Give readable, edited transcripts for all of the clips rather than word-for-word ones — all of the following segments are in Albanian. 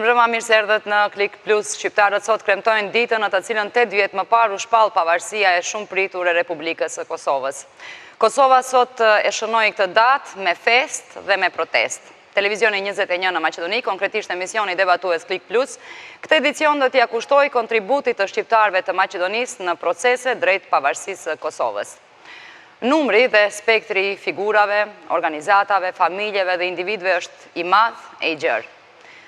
mbrëma, mirë se erdhët në Klik Plus. Shqiptarët sot kremtojnë ditën në të cilën 8 vjet më parë u shpall pavarësia e shumë pritur e Republikës së Kosovës. Kosova sot e shënoi këtë datë me fest dhe me protest. Televizioni 21 në Maqedoni, konkretisht emisioni debatues Klik Plus, këtë edicion do t'ia kushtoj kontributit të shqiptarëve të Maqedonisë në procese drejt pavarësisë së Kosovës. Numri dhe spektri i figurave, organizatave, familjeve dhe individëve është i madh e i gjerë.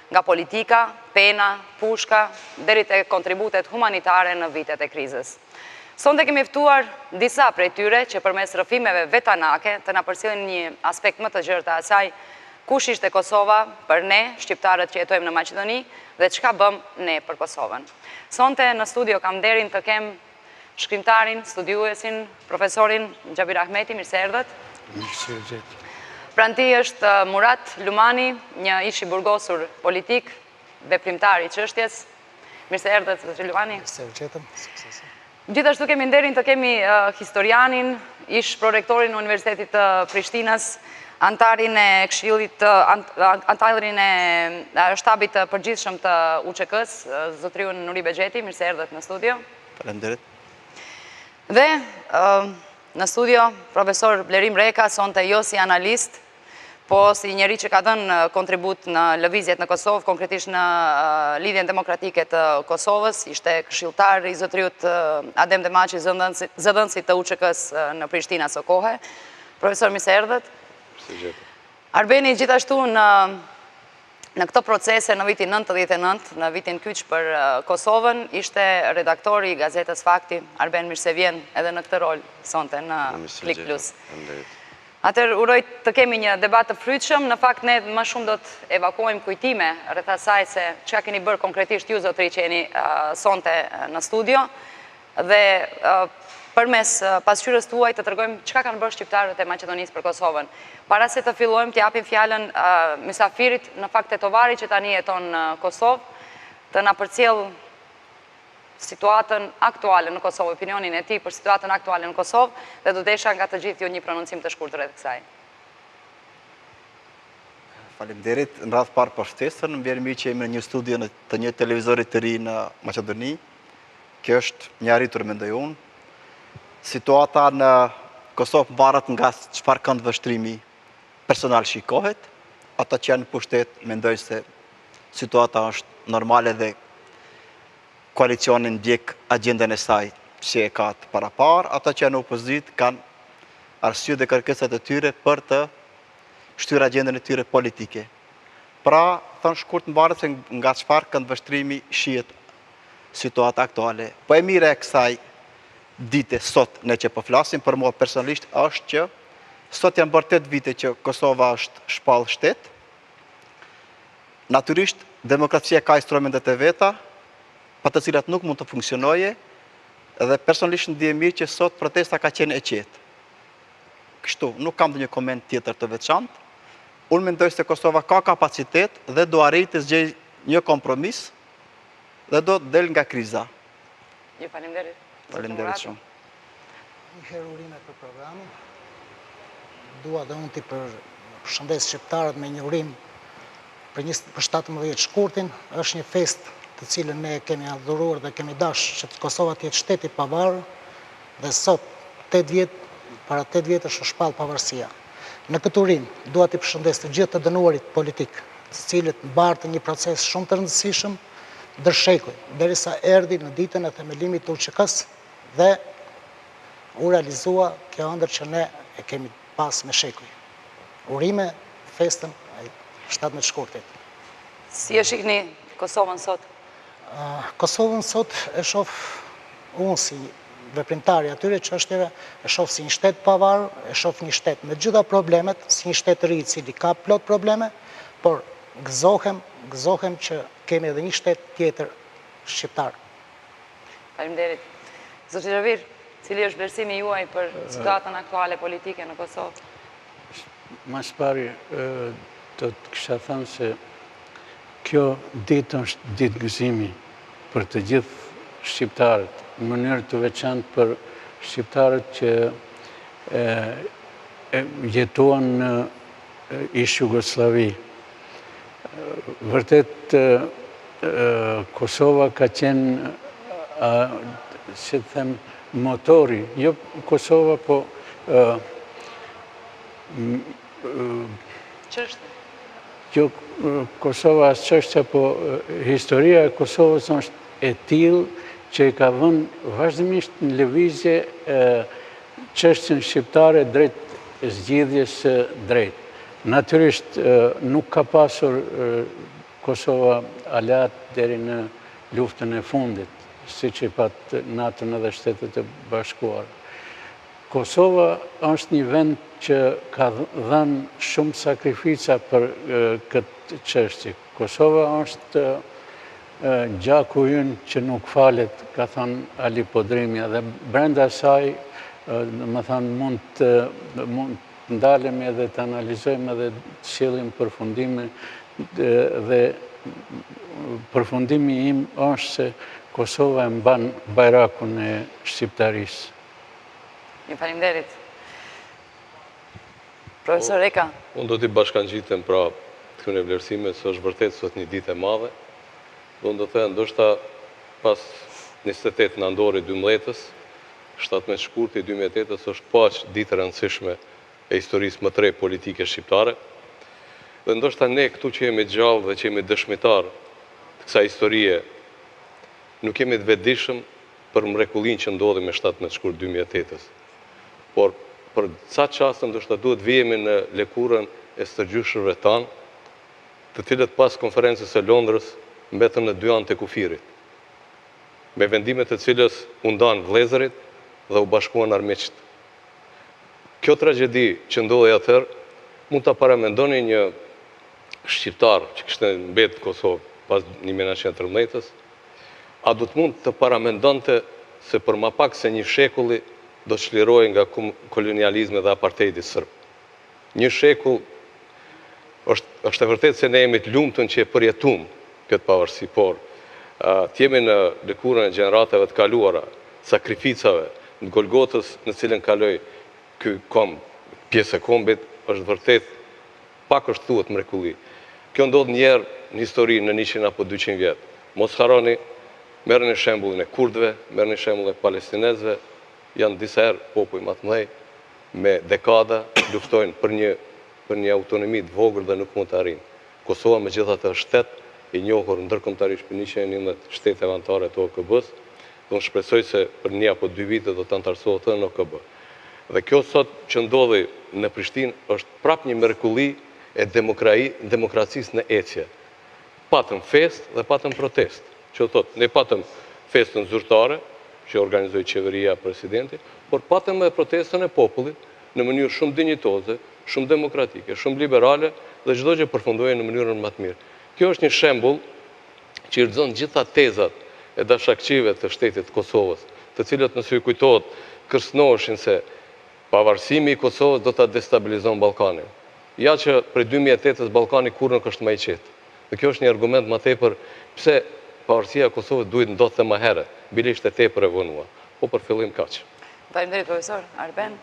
Nga politika, pena, pushka, deri te kontributet humanitare në vitet e krizës. Sonte kemi ftuar disa prej tyre që përmes rrëfimeve vetanake të na përcjellin një aspekt më të gjerë të asaj kush ishte Kosova për ne, shqiptarët që jetojmë në Maqedoni, dhe çka bëm ne për Kosovën. Sonte në studio kam nderin të kem shkrimtarin, studiuesin, profesorin Xhabir Ahmeti, mirë se erdhët. Mirë. Pranë tij është Murat Lumani, një ish i burgosur politik, veprimtar i çështjes. Mirë se erdhët, Zotri Lumani. Gjithashtu kemi nderin të kemi historianin, ish prorektorin në Universitetit të Prishtinës, antarin e këshillit, antarin e shtabit të përgjithshëm të UÇK-s, zotriun Nuri Bexheti, mirë se erdhët në studio. Faleminderit. Dhe në studio, profesor Blerim Reka, sonte jo si analist, po si njeri që ka dhënë kontribut në lëvizjet në Kosovë, konkretisht në lidhjen demokratike të Kosovës, ishte këshilltar i zotriut Adem Demaçi, zëdhënësit të UÇK-s në Prishtina së kohe. Profesor, mirë se erdhët. Arbeni gjithashtu në këto procese në vitin 99, në vitin kyç për Kosovën, ishte redaktori i gazetës Fakti. Arben, mirë se vjen edhe në këtë rol sonte në Klik Plus. Atër uroj të kemi një debat të frytshëm, në fakt ne më shumë do të evakuojmë kujtime rreth asaj se çka keni bërë konkretisht ju zotri që jeni sonte në studio, dhe përmes pasqyrës tuaj të tregojmë çka kanë bërë shqiptarët e Maqedonisë për Kosovën. Para se të fillojmë, të japim fjalën mysafirit, në fakt Tetovari që tani jeton në Kosovë, të na përcjell situatën aktuale në Kosovë, opinionin e tij për situatën aktuale në Kosovë, dhe do desha nga të gjithë ju një prononcim të shkurtër rreth kësaj. Faleminderit. Në radhë parë përshtatesën, më vjen mirë që jemi në një studio të një televizori të ri në Maqedoni. Kjo është një arritur, mendoj unë. Situata në Kosovë varet nga çfarë kënd vështrimi personal shikohet. Ata që janë në pushtet mendojnë se situata është normale dhe koalicionin ndjek agjendën e saj që e ka të parapar. Ata që janë në opozit kanë arsye dhe kërkesat e tyre për të shtyr agjendën e tyre politike. Pra, thënë shkurt në varet se nga çfarë kënd vështrimi shihet situata aktuale. Po e mire e kësaj dite sot ne që po flasim, për mua personalisht është që sot janë bërë 8 vite që Kosova është shpallë shtet. Natyrisht, demokracia ka instrumentet e veta, pa të cilat nuk mund të funksionoje, dhe personalisht ndihem mirë që sot protesta ka qenë e qetë. Kështu, nuk kam dhe një koment tjetër të veçantë. Unë mendoj se Kosova ka kapacitet dhe do arritë të zgjejë një kompromis dhe do të del nga kriza. Ju faleminderit. Faleminderit shumë. Një herë urime për programin. Dua dhe unë ti përshëndes shqiptarët me një urim për 17 shkurtin. Është një fest të cilën ne kemi adhuruar dhe kemi dash që Kosova të jetë shtet i pavarur, dhe sot 8 vjet, para 8 vjetësh është shpall pavarësia. Në këtë urim dua t'i përshëndes të gjithë të dënuarit politik, të cilët mbartën një proces shumë të rëndësishëm ndër shekuj, derisa erdhi në ditën e themelimit të UÇK-s dhe u realizua kjo ëndër që ne e kemi pas me shekuj. Urime festën e 17 shkurtit. Si e shihni Kosovën sot? Kosovën sot e shoh unë si veprimtari atyre që është e shoh si një shtet pavarur, e shoh një shtet me gjitha problemet, si një shtet i ri i cili ka plot probleme, por gëzohem që kemi edhe një shtet tjetër shqiptar. Faleminderit. Zoti Xhabir, cili është vlerësimi juaj për situatën aktuale politike në Kosovë? Mas pari, do të kisha thënë se kjo ditë është ditë gëzimi për të gjithë shqiptarët, në mënyrë të veçantë për shqiptarët që jetuan në ish Jugosllavi. Vërtet Kosova ka qenë, si të them, motori, jo Kosova, po Ç'është? kjo Kosova është çështja, po historia e Kosovës është e tillë që i ka vënë vazhdimisht në lëvizje çështjen shqiptare drejt zgjidhjes së drejtë. Natyrisht nuk ka pasur Kosova aleat deri në luftën e fundit, siç i pat NATO-n edhe Shtetet e Bashkuara. Kosova është një vend që ka dhënë shumë sakrifica për këtë çështje. Kosova është gjaku ynë që nuk falet, ka thënë Ali Podrimi, dhe brenda saj, më thënë, mund të ndalemi edhe të analizojmë edhe të sjellim përfundime, dhe përfundimi im është se Kosova e mban bajrakun e shqiptarisë. Ju faleminderit. Profesor Eka. Unë do t'i bashkangjitem pra këtyre vlerësime, se është vërtet sot një ditë e madhe. Unë do të thënë, ndoshta pas 28 nëntorit 12-ës, 17 shkurtit 2008-ës është paq ditë e rëndësishme e historisë më tre politike shqiptare. Dhe ndoshta ne këtu që jemi gjallë dhe që jemi dëshmitar të kësaj historie, nuk jemi të vetëdijshëm për mrekullin që ndodhi me 17 shkurt 2008-ës. Por për ca çaste ndoshta duhet vijemi në lëkurën e stërgjyshërve tanë, të cilët pas konferencës së Londrës mbetën në dy anë të kufirit, me vendimet të cilës u ndan vëllezërit dhe u bashkuan armiqt. Kjo tragjedi që ndodhi atëherë mund ta paramendoni një shqiptar që kishte mbetë në Kosovë pas 1913-ës, a do të mund të paramendonte se për më pak se një shekulli do të çlirohej nga kolonializmi dhe apartheidi sërb. Një shekull është e vërtetë se ne jemi të lumtur që e përjetuam këtë pavarësi, por të jemi në lëkurën e gjeneratave të kaluara, sakrificave, në Golgotës në cilën kaloi ky kom, pjesë e kombit, është vërtet pak është thuhet mrekulli. Kjo ndodh një herë në histori në 100 apo 200 vjet. Mos harroni, merrni shembullin e kurdëve, merrni shembullin e palestinezëve, janë disa herë popull më të mëdhej, me dekada luftojnë për një autonomi të vogël dhe nuk mund të arrijnë. Kosova megjithatë është shtet i njohur ndërkombëtarisht për 111 shtete anëtare të OKB-s, dhe unë shpresoj se për 1 apo 2 vite do të antarësohet në OKB. Dhe kjo sot që ndodhi në Prishtinë është prap një mrekulli e demokracisë në ecje. Patëm fest dhe patëm protest. Që thotë, ne patëm festën zyrtare, që organizoi qeveria presidenti, por patëm edhe protestën e popullit në mënyrë shumë dinjitoze, shumë demokratike, shumë liberale dhe çdo gjë përfundoi në mënyrën më të mirë. Kjo është një shembull që i lexon gjitha tezat e dashakçive të shtetit të Kosovës, të cilët nëse ju kujtohet kërcënoheshin se pavarësimi i Kosovës do ta destabilizon Ballkanin. Ja që prej 2008-ës Ballkani kur nuk është më i qetë. Dhe kjo është një argument më tepër pse pavarësia e Kosovës duhet ndodhte më herët. Bile ishte tepër e vonuar. Po për fillim kaq. Faleminderit profesor. Arben.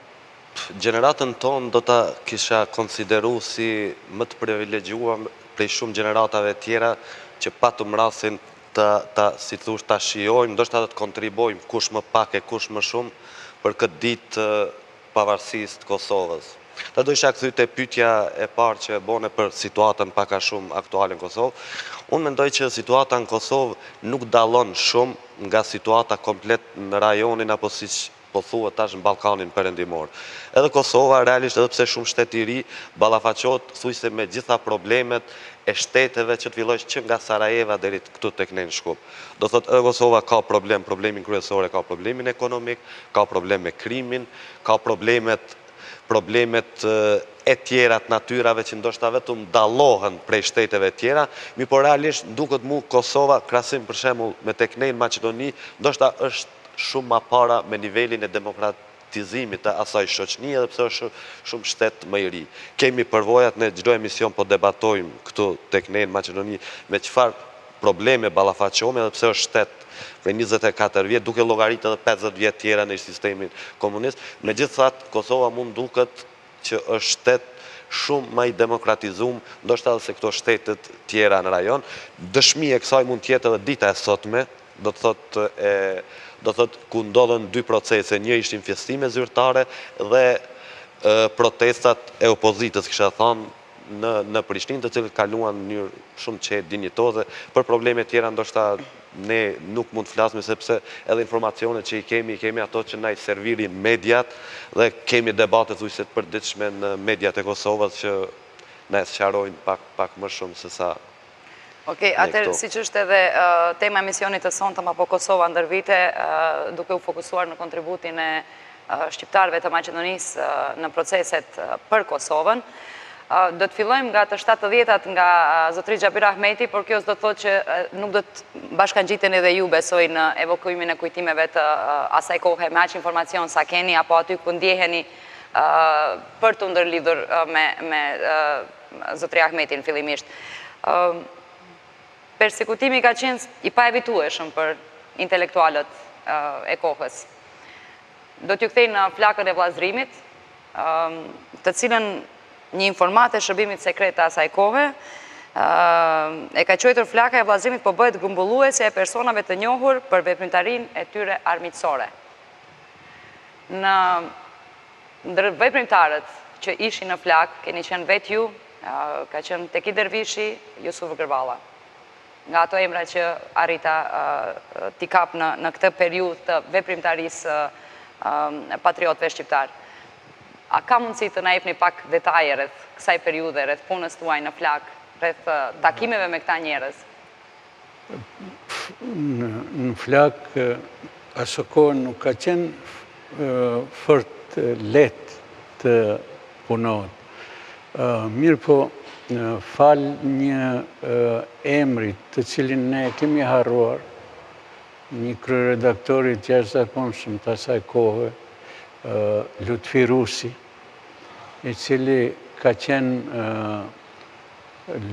Gjeneratën tonë do ta kisha konsideru si më të privilegjuar prej shumë gjeneratave tjera që patëm rastin si thosh ta shijojmë, ndoshta të kontribuojmë kush më pak e kush më shumë për këtë ditë pavarësisë të Kosovës. Ta do isha kthy te pyetja e parë që bone për situatën pak a shumë aktuale në Kosovë. Unë mendoj që situata në Kosovë nuk dallon shumë nga situata komplet në rajonin apo siç po thuhet tash në Ballkanin perëndimor. Edhe Kosova realisht edhe pse shumë shtet i ri ballafaqohet thuajse me gjitha problemet e shteteve që të fillojnë që nga Sarajeva deri këtu tek ne në Shkup. Do thotë edhe Kosova ka problemin kryesor, ka problemin ekonomik, ka problem me krimin, ka problemet e tjera të natyrave që ndoshta vetëm dallohen prej shteteve tjera, mi por realisht duket mu Kosova, krahasim për shembull me tek ne në Maqedoni, ndoshta është shumë më para me nivelin e demokratizimit të asaj shoqënie, edhe pse është shumë shtet më i ri. Kemi përvojat në çdo emision po debatojmë këtu tek ne në Maqedoni me çfarë probleme ballafaqohemi, edhe pse është shtet prej 24 vjet, duke llogaritë edhe 50 vjet tjera në sistemin komunist. Megjithatë, Kosova mund duket që është shtet shumë më i demokratizum, ndoshta edhe se këto shtetet tjera në rajon. Dëshmi e kësaj mund tjetë edhe dita e sotme, do të thot ku ndodhen dy procese, një ishin fjestime zyrtare dhe protestat e opozitës, kisha thënë, në Prishtinë, të cilët kaluan në mënyrë shumë qetë, dinjitoze, për probleme tjera ndoshta ne nuk mund të flasim sepse edhe informacionet që i kemi ato që na i servirin mediat dhe kemi debate thujse të përditshme në mediat e Kosovës që na e sqarojnë pak më shumë se sa. Okej, atëherë siç është edhe tema e misionit të sonte apo Kosova ndër vite, duke u fokusuar në kontributin e shqiptarëve të Maqedonisë në proceset për Kosovën. Do të fillojmë nga të 70-at nga zotri Xhabir Ahmeti, por kjo s'do të thotë që nuk do të bashkangjiten edhe ju, besoj, në evokimin e kujtimeve të asaj kohe me aq informacion sa keni, apo aty ku ndjeheni për të ndërlidhur me zotri Ahmetin fillimisht. Persekutimi ka qenë i paevitueshëm për intelektualët e kohës. Do t'ju kthej në flakën e vllazërimit, të cilën një informat e shërbimit sekret të asaj kohe, e ka quajtur flaka e vllazërimit po bëhet grumbulluese e personave të njohur për veprimtarinë e tyre armiqësore. Ndër veprimtarët që ishin në flak, keni qenë vetë ju, ka qenë Teki Dervishi, Jusuf Gërvalla. Nga ato emra që arrita t'i kap në këtë periudhë të veprimtarisë patriotëve shqiptarë. A ka mundësi të na jepni pak detaje rreth kësaj periudhe, rreth punës tuaj në flak, rreth takimeve me këta njerëz? Në flak, aso kohë nuk ka qenë fort lehtë të punohet. Mirë po, fal një emrit të cilin ne kemi harruar, një kryeredaktori të jashtëzakonshëm të asaj kohe, Lutfi Rusi, i cili ka qenë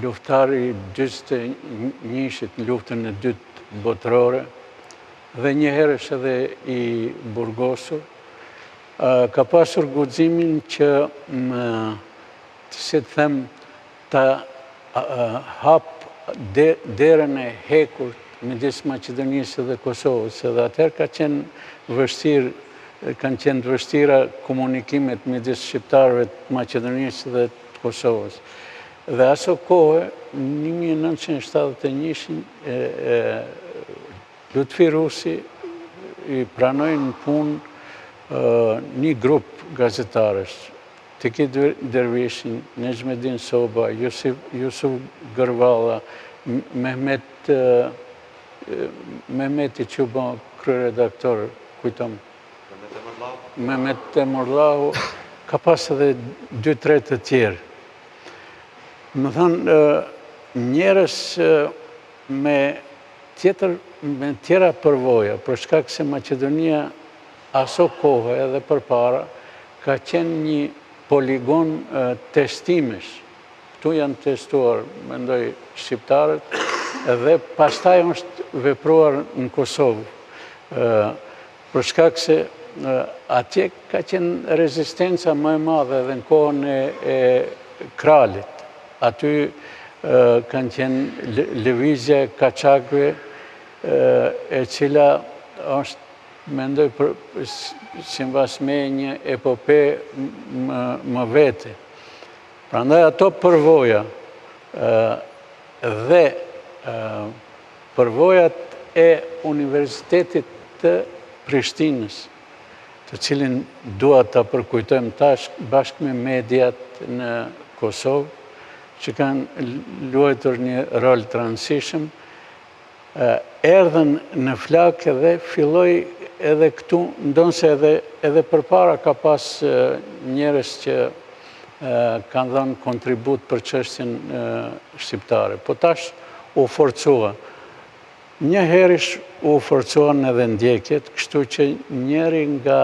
luftari 41-shit në luftën e dytë botërore dhe një herësh edhe i burgosur, ka pasur guximin që si të them ta hap derën e hekur midis Maqedonisë dhe Kosovës, edhe atëherë kanë qenë vështira komunikimet midis shqiptarëve të Maqedonisë dhe të Kosovës. Dhe aso kohë, në 1971, Lutfi Rusi i pranoi në punë një grup gazetarësh, Teki Dervishin, Nejmedin Soba, Jusuf Gërvalla, Mehmeti Quba, kryeredaktor, kujtom, Mehmet Temurllahu, ka pas edhe 2-3 të tjerë. Më thënë, njerëz me tjera përvoja, për shkak se Maqedonia aso kohë edhe përpara, ka qenë një poligon testimesh. Këtu janë testuar, mendoj, shqiptarët, dhe pastaj është vepruar në Kosovë. Për shkak se atje ka qenë rezistenca më e madhe edhe në kohën e kralit. Aty kanë qenë lëvizja e kaçakëve, e cila është, mendoj, sipas me një epope më vete. Prandaj ato përvoja dhe përvojat e Universitetit të Prishtinës, të cilin dua ta përkujtojmë tash bashkë me mediat në Kosovë, që kanë luajtur një rol të rëndësishëm, erdhën në flak dhe filloi edhe këtu, ndonse edhe përpara ka pas njerëz që kanë dhënë kontribut për çështjen shqiptare, po tash u forcua. Një herësh u forcuan edhe ndjekjet, kështu që njëri nga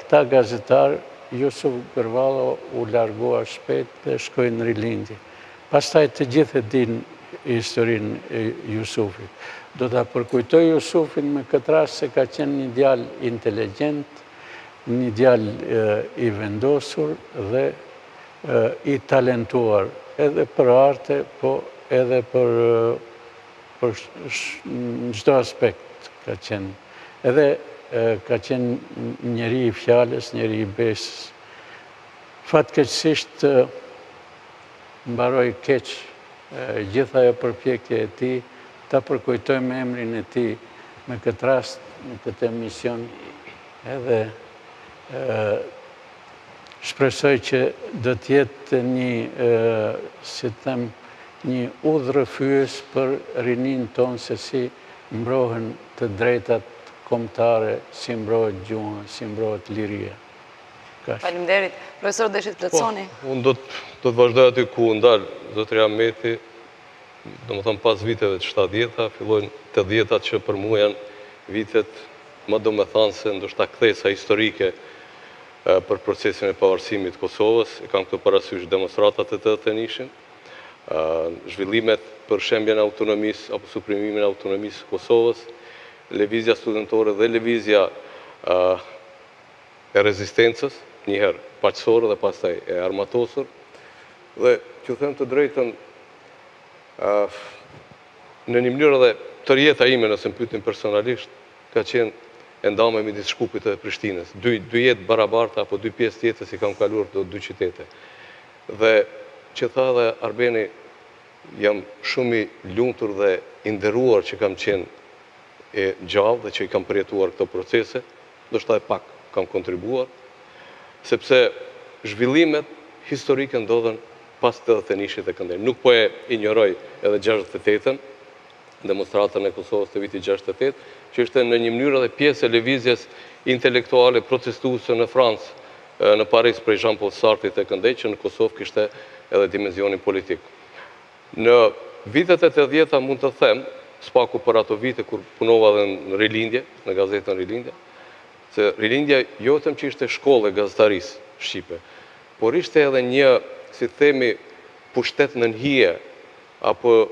këta gazetarë, Jusuf Gërvalla, u largua shpejt dhe shkoi në rilindje. Pastaj të gjithë e dinë historinë e Jusufit. Do ta përkujtoj Jusufin me këtë rast se ka qenë një djalë inteligjent, një djalë i vendosur dhe i talentuar, edhe për arte, po edhe për çdo aspekt ka qenë. Edhe ka qenë njeri i fjalës, njeri i besës. Fatkeqësisht mbaroi keq gjitha ajo përpjekje e tij ta përkujtojmë emrin e tij me këtë rast, në këtë emision, edhe shpresoj që do t'jetë një udhërrëfyes për rinin tonë se si mbrohen të drejtat kombëtare, si mbrohet gjuha, si mbrohet liria. Faleminderit. Profesor, dëshit plotësoni? Unë do të vazhdoj aty ku ndalë zotëria Meti, do më thëmë pas viteve të 70-ta, fillojnë 80-ta që për mu janë vitet më do me thanë se ndoshta kthesa historike për procesin e pavarësimit të Kosovës, e kam këtë parasysh demonstratat e 81-shin, zhvillimet për shembjen e autonomisë apo suprimimin e autonomisë të Kosovës, lëvizja studentore dhe lëvizja e rezistencës, njëherë paqësorë dhe pastaj e armatosur, dhe që them të drejtën, në një mënyrë dhe tërjeta ime nëse më pyetin personalisht, ka qenë e ndame midis Shkupit dhe Prishtinës. Dy jetë barabarta apo dy pjesë tjetës i kam kaluar të dy qytete. Dhe që tha dhe Arbeni, jam shumë i lumtur dhe i nderuar që kam qenë e gjallë dhe që i kam përjetuar këto procese, ndoshta e pak kam kontribuar, sepse zhvillimet historike ndodhen pas 81-shit e këndej. Nuk po e injoroj edhe 68-ën, demonstratën e Kosovës të viti 68, që ishte në një mënyrë dhe pjesë e lëvizjes intelektuale protestuese në Francë, në Paris prej Jean-Paul Sartrit e këndej, që në Kosovë kishte edhe dimenzionin politik. Në vitet e 80-ta mund të them, spaku për ato vite kur punova dhe në Rilindje, në gazetën Rilindje, se Rilindja jo vetëm që ishte shkollë e gazetarisë shqipe, por ishte edhe një, si themi, pushtet në nhije, apo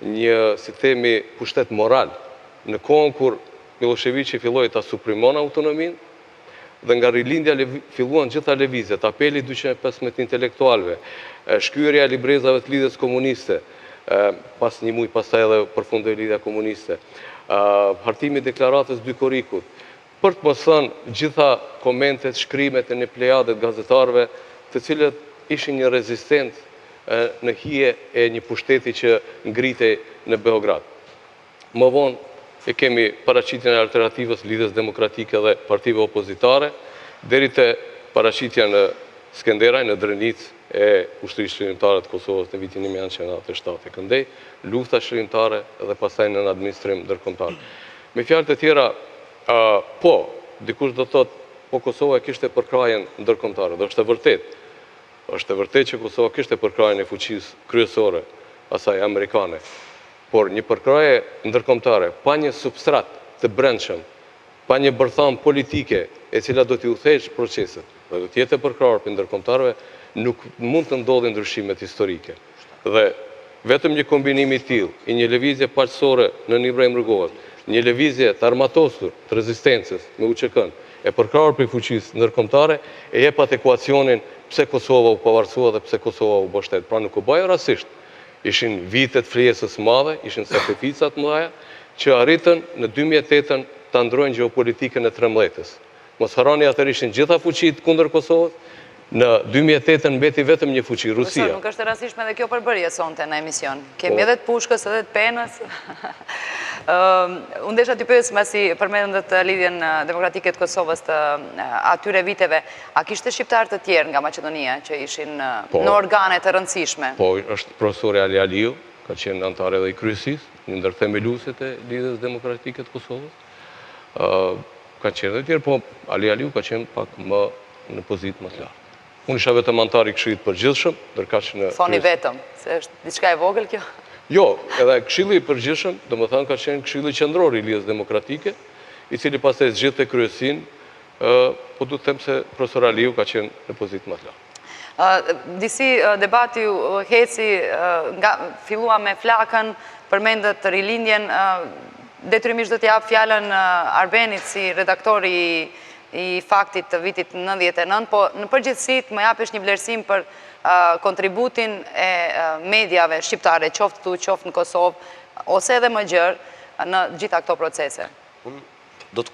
një, si themi, pushtet moral, në kohën kur Miloševići filloi ta suprimon autonominë, dhe nga Rilindja filluan gjitha lëvizjet, apeli 215 intelektualve, shkyerja e librezave të lidhjes komuniste, pas një muaj pastaj edhe përfundoi lidhja komuniste, hartimi i deklaratës 2 Korikut, për të mos thënë gjitha komentet, shkrimet e një plejade të gazetarëve, të cilët ishin një rezistencë në hije e një pushteti që ngritej në Beograd. Më vonë e kemi paraqitjen e alternativës lidhjes demokratike dhe partive opozitare, deri te paraqitja në Skenderaj, në Drenicë e ushtrisë shërimtare të Kosovës në vitin 1997 e këndej, lufta shërimtare dhe pastaj në administrim ndërkombëtar. Me fjalë të tjera, po, dikush do thotë, po Kosova kishte përkrajen ndërkombëtare, dhe është e vërtet. Është e vërtet që Kosova kishte përkrajen e fuqisë kryesore, asaj amerikane. Por një përkraje ndërkombëtare, pa një substrat të brendshëm, pa një bërtham politike e cila do t'i udhëheqë proceset, dhe do t'jetë e përkrahur për ndërkombëtarëve, nuk mund të ndodhin ndryshimet historike. Dhe vetëm një kombinim i tillë, i një lëvizje paqësore në Ibrahim Rugova, një lëvizje të armatosur të rezistencës me UÇK-n, e përkrahur për fuqisë ndërkombëtare, e jep atë ekuacionin pse Kosova u pavarësua dhe pse Kosova u bë shtet. Pra nuk u bë rastisht. Ishin vitet fljesës madhe, ishin sakrificat mëdha, që arritën në 2008-ën ta ndrojnë gjeopolitikën e 13-s. Mos harroni atëherë ishin gjitha fuqitë kundër Kosovës, në 2008-ën mbeti vetëm një fuqi, Rusia. Nuk është e rastishme edhe kjo përbërje sonte në emision. Kemi edhe të pushkës edhe të penës. Unë desha t'ju pyes mbasi përmendet lidhjen demokratike të Kosovës të atyre viteve. A kishte shqiptar të tjerë nga Maqedonia që ishin në organe të rëndësishme? Po, është profesori Ali Aliu, ka qenë antar edhe i kryesisë, një ndër themeluesit e lidhjes demokratike të Kosovës. Ka qenë edhe tjerë, po Ali Aliu ka qenë pak më në pozitë më të lartë. Unë isha vetëm antar i Këshillit të Përgjithshëm, ndërkaq në Thoni vetëm, se është diçka e vogël kjo? Jo, edhe Këshilli i Përgjithshëm, domethënë ka qenë Këshilli qendror i lidhjes demokratike, i cili pastaj zgjidhte kryesinë, po duhet të them se profesor Aliu ka qenë në pozitë më të lartë. Disi debati heci, fillua me flakën, përmendet rilindjen, detyrimisht do t'jap fjalën Arbenit si redaktori i faktit të vitit 99, po në përgjithësi të më japesh një vlerësim për kontributin e mediave shqiptare, qoftë tu, qoftë në Kosovë, ose edhe më gjërë në gjitha këto procese. Unë do të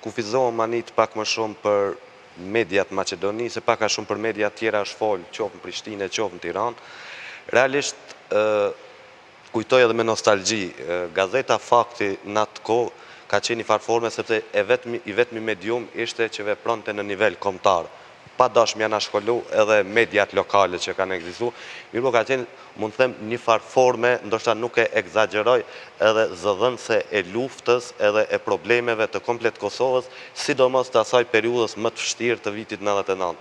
kufizohem anit pak më shumë për mediat Maqedoni, se pak a shumë për mediat tjera është folë, qoftë në Prishtinë, qoftë në Tiranë. Realisht, kujtoj edhe me nostalgji, gazeta Fakti në atë kohë ka qenë i farforme, sepse i vetmi medium ishte që vepronte në nivel kombëtar. Pa dashmë janë shkollu edhe mediat lokale që kanë ekzistuar, mirë ka qenë, mund të them, një farforme, ndoshta nuk e egzagjeroj, edhe zëdhënëse e luftës edhe e problemeve të komplet Kosovës, sidomos të asaj periudhës më të vështirë të vitit 99.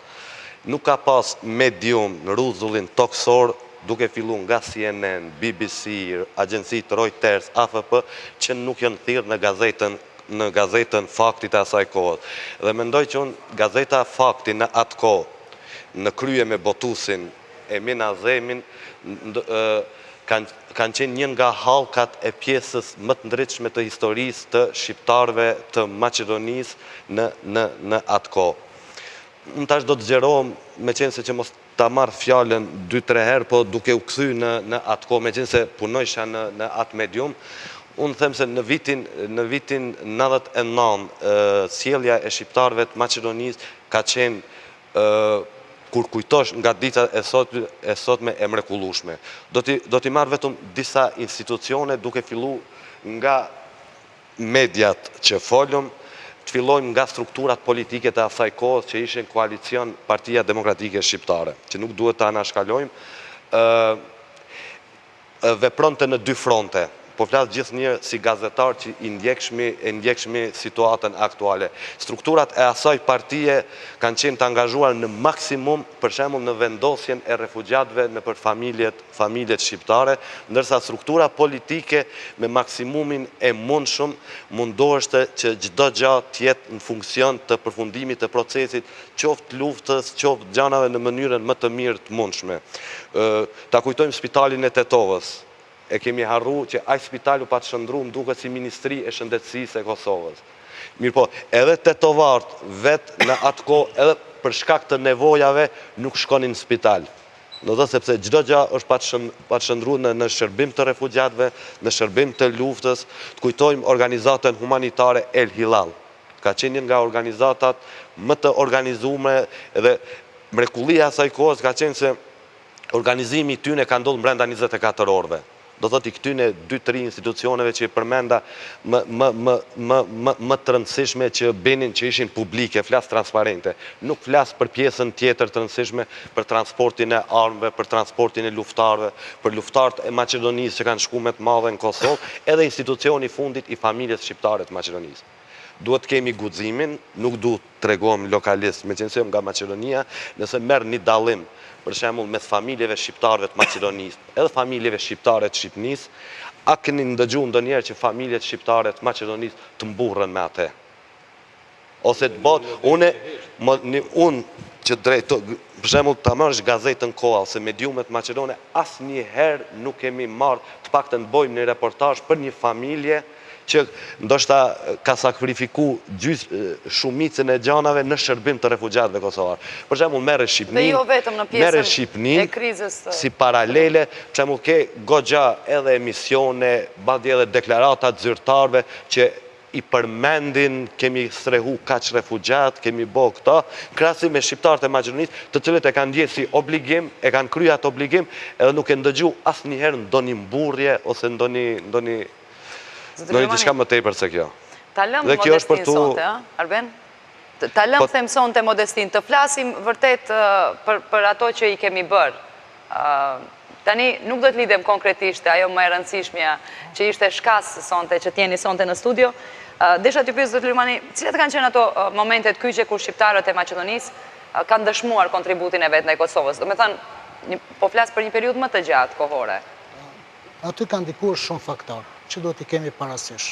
Nuk ka pas medium në rrezullin toksor, duke fillu nga CNN, BBC, agjencitë Reuters, AFP, që nuk janë thirrë në gazetën Faktit e asaj kohët. Dhe mendoj që unë gazeta Fakti në atë kohë, në krye me botusin Emin Azemin, kanë qenë një nga hallkat e pjesës më të ndritshme të historisë të shqiptarëve të Maqedonisë në atë kohë. Unë tash do të gjerohem, me qenë se që mos ta marrë fjallën 2-3 herë, po duke u kthy në atë kohë, me qenë se punojsha në atë medium, unë them se në vitin 99, sjellja e shqiptarëve të Maqedonisë ka qenë, kur kujtosh nga dita e sotme e mrekullueshme. Do t'i marrë vetëm disa institucione, duke fillu nga mediat që folëm, të fillojmë nga strukturat politike të asaj kohës që ishin koalicion Partia Demokratike Shqiptare, që nuk duhet të anashkalojmë, vepronte në 2 fronte. Po flasë gjithë një si gazetar që i ndjekshmi situatën aktuale. Strukturat e asaj partije kanë qenë të angazhuar në maksimum, për shembull në vendosjen e refugjatëve në për familjet shqiptare, ndërsa struktura politike me maksimumin e mundshëm mundoheshte që çdo gjë të jetë në funksion të përfundimit të procesit, qoftë luftës, qoftë gjanave në mënyrën më të mirë të mundshme. Ta kujtojmë spitalin e Tetovës. E kemi harru që aj spitalu pa të shëndru më duke si Ministri e Shëndetësisë e Kosovës. Mirë po, edhe tetovartë vetë në atë kohë, edhe për shkak të nevojave, nuk shkonin në spital. Në dhe sepse gjdo gja është pa të shëndru në shërbim të refugjatëve, në shërbim të luftës, të kujtojmë organizatën humanitare El Hilal. Ka qenë nga organizatat më të organizume edhe mrekullia asaj kohës ka qenë se organizimi tyne ka ndodhur brenda 24 orëve. Do thot i këtyne 2-3 institucioneve që i përmenda më të rëndësishme që benin që ishin publike, flas transparente. Nuk flas për pjesën tjetër të rëndësishme, për transportin e armëve, për transportin e luftarëve, për luftarët e Maqedonisë që kanë shku me të madhe në Kosovë, edhe institucioni fundit i familjes shqiptare të Maqedonisë. Duhet kemi guximin, nuk duhet të tregojmë lokalist, me qenë se nga Maqedonia, nëse merr një dallim për shembull mes familjeve shqiptarëve të Maqedonisë, edhe familjeve shqiptare të Shqipënisë, a keni ndëgjuar ndonjëherë që familjet shqiptare të Maqedonisë të mburren me atë? Ose të bëhet, unë që drejt, për shembull ta marrësh gazetën Koha ose mediumet maqedone, asnjëherë nuk kemi marrë, të paktën bëjmë një reportazh për një familje që ndoshta ka sakrifiku shumicën e gjanave në shërbim të refugjatëve kosovar. Për shembull, merre Shqipëninë si paralele, për shembull ke goxha edhe emisione, madje edhe deklarata të zyrtarëve që i përmendin, kemi strehu kaq refugjat, kemi bo këta, krahasim me shqiptarët e Maqedonisë, të cilët e kanë ndjekur si obligim, e kanë kryer atë obligim, edhe nuk e ndëgju asnjëherë ndonjë mburrje ose ndonjë diçka më tepër se kjo. Ta lëm modestin sonte, Arben? Ta lëm them sonte modestin, të flasim vërtet për ato që i kemi bërë. Tani nuk do të lidhem konkretisht ajo më e rëndësishmja që ishte shkas sonte, që t'jeni sonte në studio. Desha t'ju pyes zot Lymani, cilat kanë qenë ato momentet kyçe kur shqiptarët e Maqedonisë kanë dëshmuar kontributin e vet ndaj Kosovës? Do të thënë, po flas për një periudhë më të gjatë kohore. Aty kanë ndikuar shumë faktorë që duhet i kemi parasysh.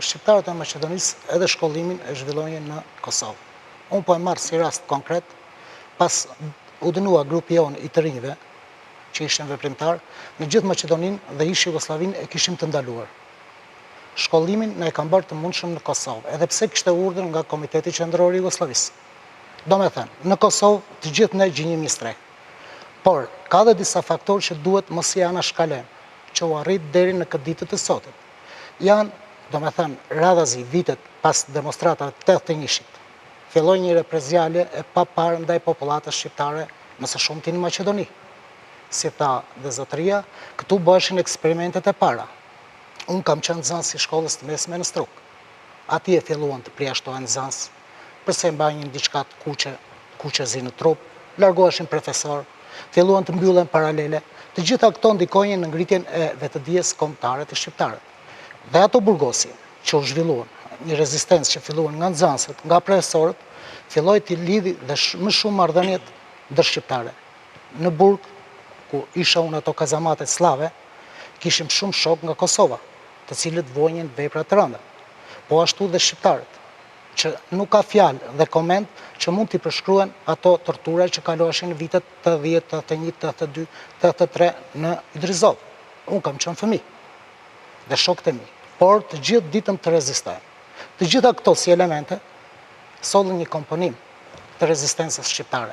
Shqiptarët e Maqedonisë edhe shkollimin e zhvillojnë në Kosovë. Unë po e marr si rast konkret, pas u dënua grupi jonë i të rinjve, që ishin veprimtar, në gjithë Maqedoninë dhe ish Jugosllavinë e kishim të ndaluar. shkollimin në e kam bërë të mundshëm në Kosovë, edhe pse kishte urdhër nga Komiteti Qendror i Jugosllavisë. Do me thënë, në Kosovë të gjithë ne gjinjemi strehë. Por, ka dhe disa faktorë që duhet mos janë shkalen, që u arrit deri në këtë ditët të sotit. Janë, do me thënë, radhazi vitet pas demonstratave të 81-shit. Filloi një repreziale e paparë ndaj popullatës shqiptare më së shumti në Maqedoni. Si tha dhe zotëria, këtu bëshin eksperimentet e para. Unë kam qenë nxënës i shkollës të mesme në Struk. Ati e filluan të përjashtohen nxënës, përse mbajnë diçka të kuqezi në trup, largoheshin profesor, filluan të mbyllen paralele, të gjitha këto ndikojnë në ngritjen e vetëdijes kombëtare të shqiptarët. Dhe ato burgosi që u zhvilluan, një rezistencë që filluan nga nxënësët, nga profesorët, filloi të lidhi dhe më shumë marrëdhëniet ndër shqiptare. Në Burg, ku isha unë ato kazamatet slave, kishim shumë shok nga Kosova, të cilët vojnin vepra të rënda. Po ashtu dhe shqiptarët, që nuk ka fjalë dhe koment që mund t'i përshkruen ato tortura që kaloheshin në vitet 80, 81, 82, 83 në Idrizov. Unë kam qenë fëmijë dhe shokët e mi, por të gjithë ditëm të rezistojnë. Të gjitha këto si elemente sollën një komponim të rezistencës shqiptare.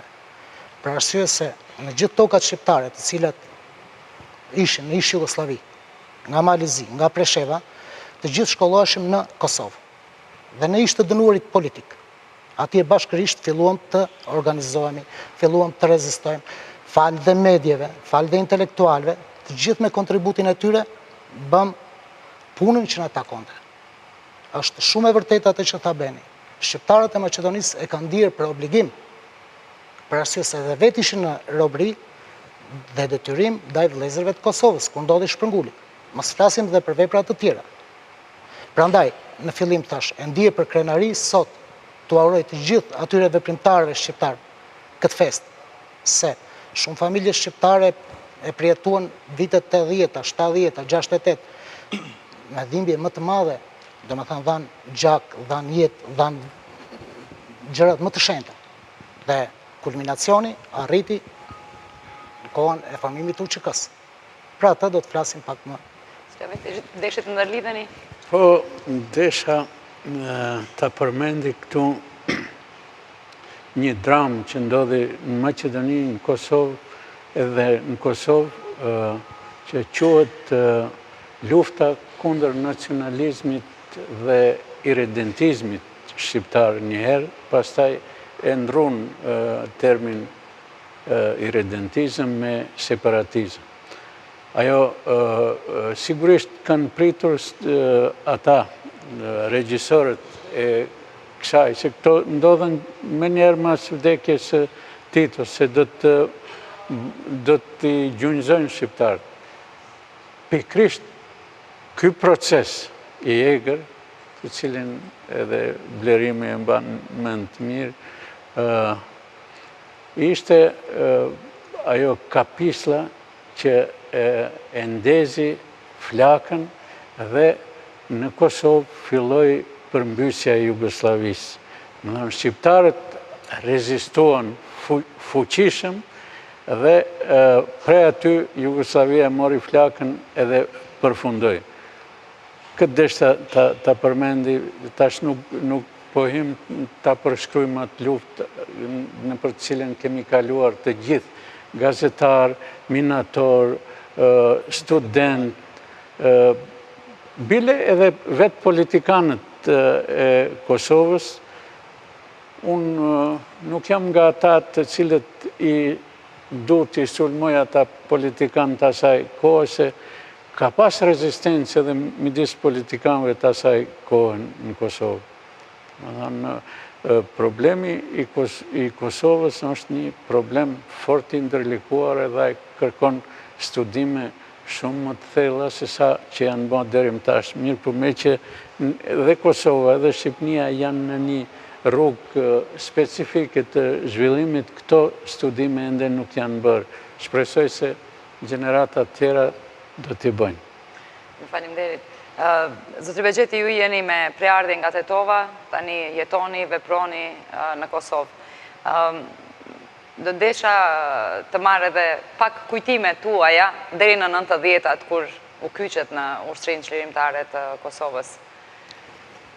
Për arsye se në gjithë tokat shqiptare të cilat ishin në ish Jugosllavi, nga Malizi, nga Presheva, të gjithë shkolloheshim në Kosovë. Dhe ne ishte dënuarit politik. Atje bashkërisht filluam të organizohemi, filluam të rezistojmë, falë dhe medjeve, falë dhe intelektualve, të gjithë me kontributin e tyre, bëm punën që në takonte. Është shumë e vërtet atë që tha Beni. Shqiptarët e Maqedonisë e kanë dirë për obligim, për arsye se dhe vetë ishin në robëri dhe detyrim ndaj vëllezërve të Kosovës, ku ndodhi shpërnguli. Mos flasim dhe për vepra të tjera. Prandaj, në fillim thash, e ndije për krenari sot t'u uroj të gjithë atyre veprimtarëve shqiptar këtë fest, se shumë familje shqiptare e përjetuan vitet 80, 70, 68, me dhimbje më të madhe, do me thënë dhanë gjak, dhanë jetë, dhanë gjërat më të shenjta. Dhe kulminacioni arriti në kohën e famimit UÇK-s. Pra ata do të flasim pak më. Deshit të ndërlidheni? Po, desha ta përmendi këtu një dramë që ndodhi në Maqedoni, në Kosovë, edhe në Kosovë, që quhet lufta kundër nacionalizmit dhe irredentizmit shqiptar njëherë, pastaj e ndrun termin irredentizëm me separatizëm. Ajo sigurisht kanë pritur ata, regjisorët e kësaj, se këto ndodhen me njerë mas vdekjes së Titos, se do t'i gjunjëzojnë shqiptarët. Pikrisht, ky proces i egër, të cilin edhe Blerimi e mban mend të mirë, ishte ajo kapisla që e ndezi flakën dhe në Kosovë filloi përmbysja e Jugosllavisë. Shqiptarët rezistuan fuqishëm dhe prej aty Jugosllavia mori flakën edhe përfundoi. Këtë deshta ta përmendi, tash nuk pohim ta përshkruajmë atë luftë në për të cilën kemi kaluar të gjithë, gazetar, minator, student, bile edhe vetë politikanët e Kosovës. Unë nuk jam nga ata të cilët i du t'i sulmoj ata politikanët asaj kohë, se ka pas rezistencë edhe midis politikanëve të asaj kohë në Kosovë. Problemi i Kosovës është një problem fort i ndërlikuar edhe kërkon studime shumë më të thella se sa që janë bërë deri më tash. Mirë po me që dhe Kosova edhe Shqipnia janë në një rrugë specifike të zhvillimit, këto studime ende nuk janë bërë. Shpresoj se gjenerata tjera do t'i bëjnë. Faleminderit. Zotri Bexheti, ju jeni me preardhje nga Tetova, tani jetoni, veproni në Kosovë. Do desha të marrë edhe pak kujtime tuaja deri në 90-at, kur u kyqet në ushtrinë çlirimtare të Kosovës.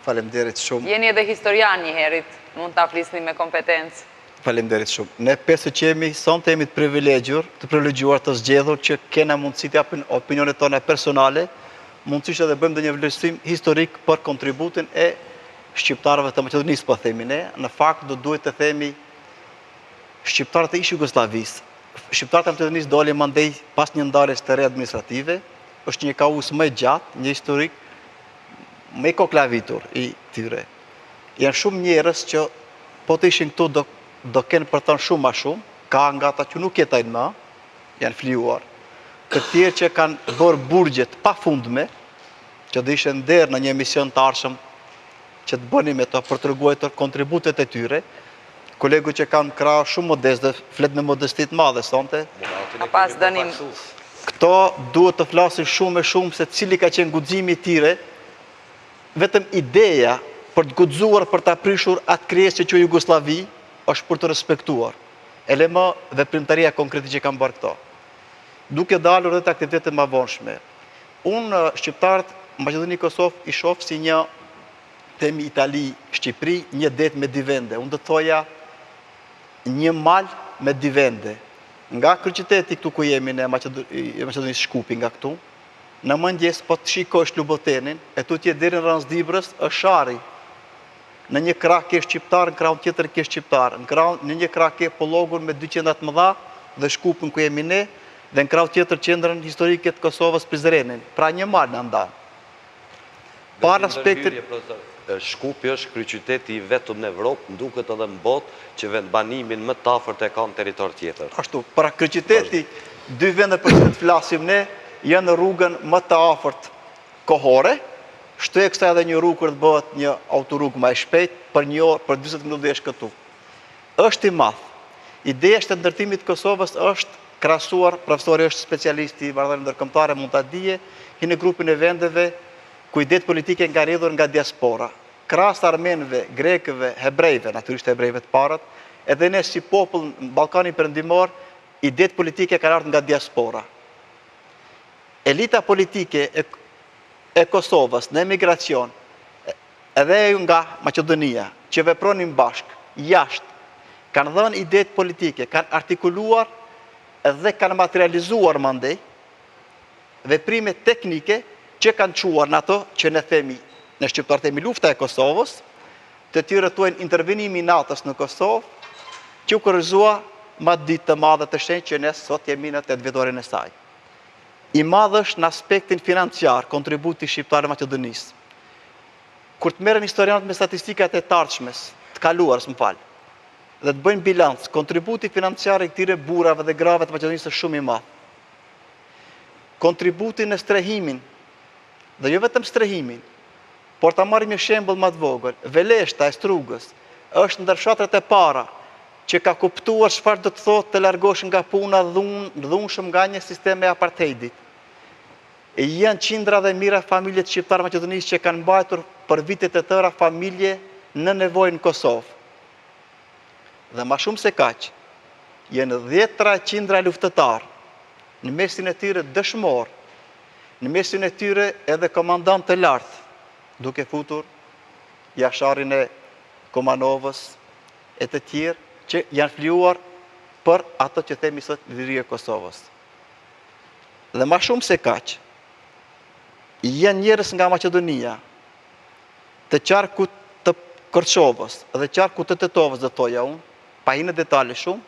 Faleminderit shumë. Jeni edhe historian një herit, mund ta flisni me kompetencë. Faleminderit shumë. Ne pesë që jemi, sonte jemi të privilegjuar të zgjedhur që kena mundësi të japim opinionet tona personale, mundësisht edhe bëjmë ndonjë vlerësim historik për kontributin e shqiptarëve të Maqedonisë, po themi ne. Në fakt do duhet të themi shqiptarët e ish Jugosllavisë. Shqiptarët e Maqedonisë dolën mandej pas një ndarjes të re administrative, është një kauz më i gjatë, një historik më i koklavitur i tyre. Janë shumë njerëz që po të ishin këtu do kenë për thënë shumë ma shumë, ka nga ata që nuk jetajnë më, janë fliuar, të tjerë që kanë bërë burgjet pa fundme, që dhe ishe nderë në një emision të arshëm që të bëni me të për të rëguajtër kontributet e tyre, kolegu që kanë kra shumë modest dhe flet me modestit madhe sonte, Pas dënim. këto duhet të flasin shumë e shumë se cili ka qenë guximi i tyre, vetëm ideja për të guxuar për të aprishur atë krijesë që quhet Jugosllavi është për të respektuar. Ele më veprimtaria konkrete që kanë bërë këto. Duke dalur edhe të aktivitetet më vonshme. Unë shqiptarët Maqedoni Kosovë i shoh si një temi Itali, Shqipëri, një det me dy vende. Unë do të thoja një mal me dy vende. Nga kryeqyteti këtu ku jemi në Maqedonisë Shkupi nga këtu, në mëngjes po të shikosh Lubotenin, e tu tje deri në Ransdibrës është shari. Në një krah ke shqiptar, në krahun tjetër ke shqiptar, në një krah ke Pollogun me 2 qendra të mëdha dhe Shkupin ku jemi ne, dhe në krah tjetër qendrën historike të Kosovës Prizrenin. Pra një mal në ndan. Para aspektin Shkupi është kryeqyteti i vetëm në Evropë, nduket edhe në botë, që vendbanimin më të afërt e ka në territor tjetër. Ashtu, pra kryeqyteti, dy vende për që të flasim ne, janë në rrugën më të afërt kohore, shtoj kësa edhe një rrugë të bëhet një autorrugë më e shpejt për një orë, për 20 minutë është këtu. Është i madh. Ideja e ndërtimit të Kosovës është krahasuar, profesori është specialist i marrëdhënieve ndërkombëtare, mund ta dije, i në grupin e vendeve ku idetë politike nga rrjedhur nga diaspora. Krahas armenëve, grekëve, hebrejve, natyrisht hebrejve të parët, edhe ne si popull në Ballkanin Perëndimor, idetë politike kanë ardhur nga diaspora. Elita politike e Kosovës në emigracion, edhe nga Maqedonia, që vepronin bashkë, jashtë, kanë dhënë idetë politike, kanë artikuluar dhe kanë materializuar mandej veprime teknike që kanë quar në ato që ne themi, në shqiptar themi lufta e Kosovës, të tjere tuajnë intervenimi i NATO-s në Kosovë, që u korrizua ma ditë të madhe të shenjë që ne sot jemi në 8 vjetorin e saj. I madh është në aspektin financiar, kontributi shqiptarë Maqedonisë. Kur të merren historianët me statistikat e tardhshmes, të kaluarës, dhe të bëjnë bilanc, kontributi financiar i këtyre burrave dhe grave të Maqedonisë është shumë i madh. Kontributi në strehimin, dhe jo vetëm strehimin, por ta marrim një shembull më të vogël, Veleshta e Strugës është ndër fshatrat e para që ka kuptuar çfarë do të thotë të largosh nga puna dhunshëm nga një sistem e apartheidit. E janë qindra dhe mira familje të shqiptarë Maqedonisë që kanë mbajtur për vitet e tëra familje në nevojë në Kosovë. Dhe ma shumë se kaq, janë 10 qindra luftëtarë, në mesin e tyre dëshmor, në mesin e tyre edhe komandant të lartë, duke futur jasharin e Komanovës e të tjerë, që janë fliuar për ato që themi sot liri e Kosovës. Dhe ma shumë se kaq, janë njerëz nga Maqedonia, të qarkut të Kërçovës dhe qarkut të Tetovës, dhe thoja unë, pa hinë në detale shumë,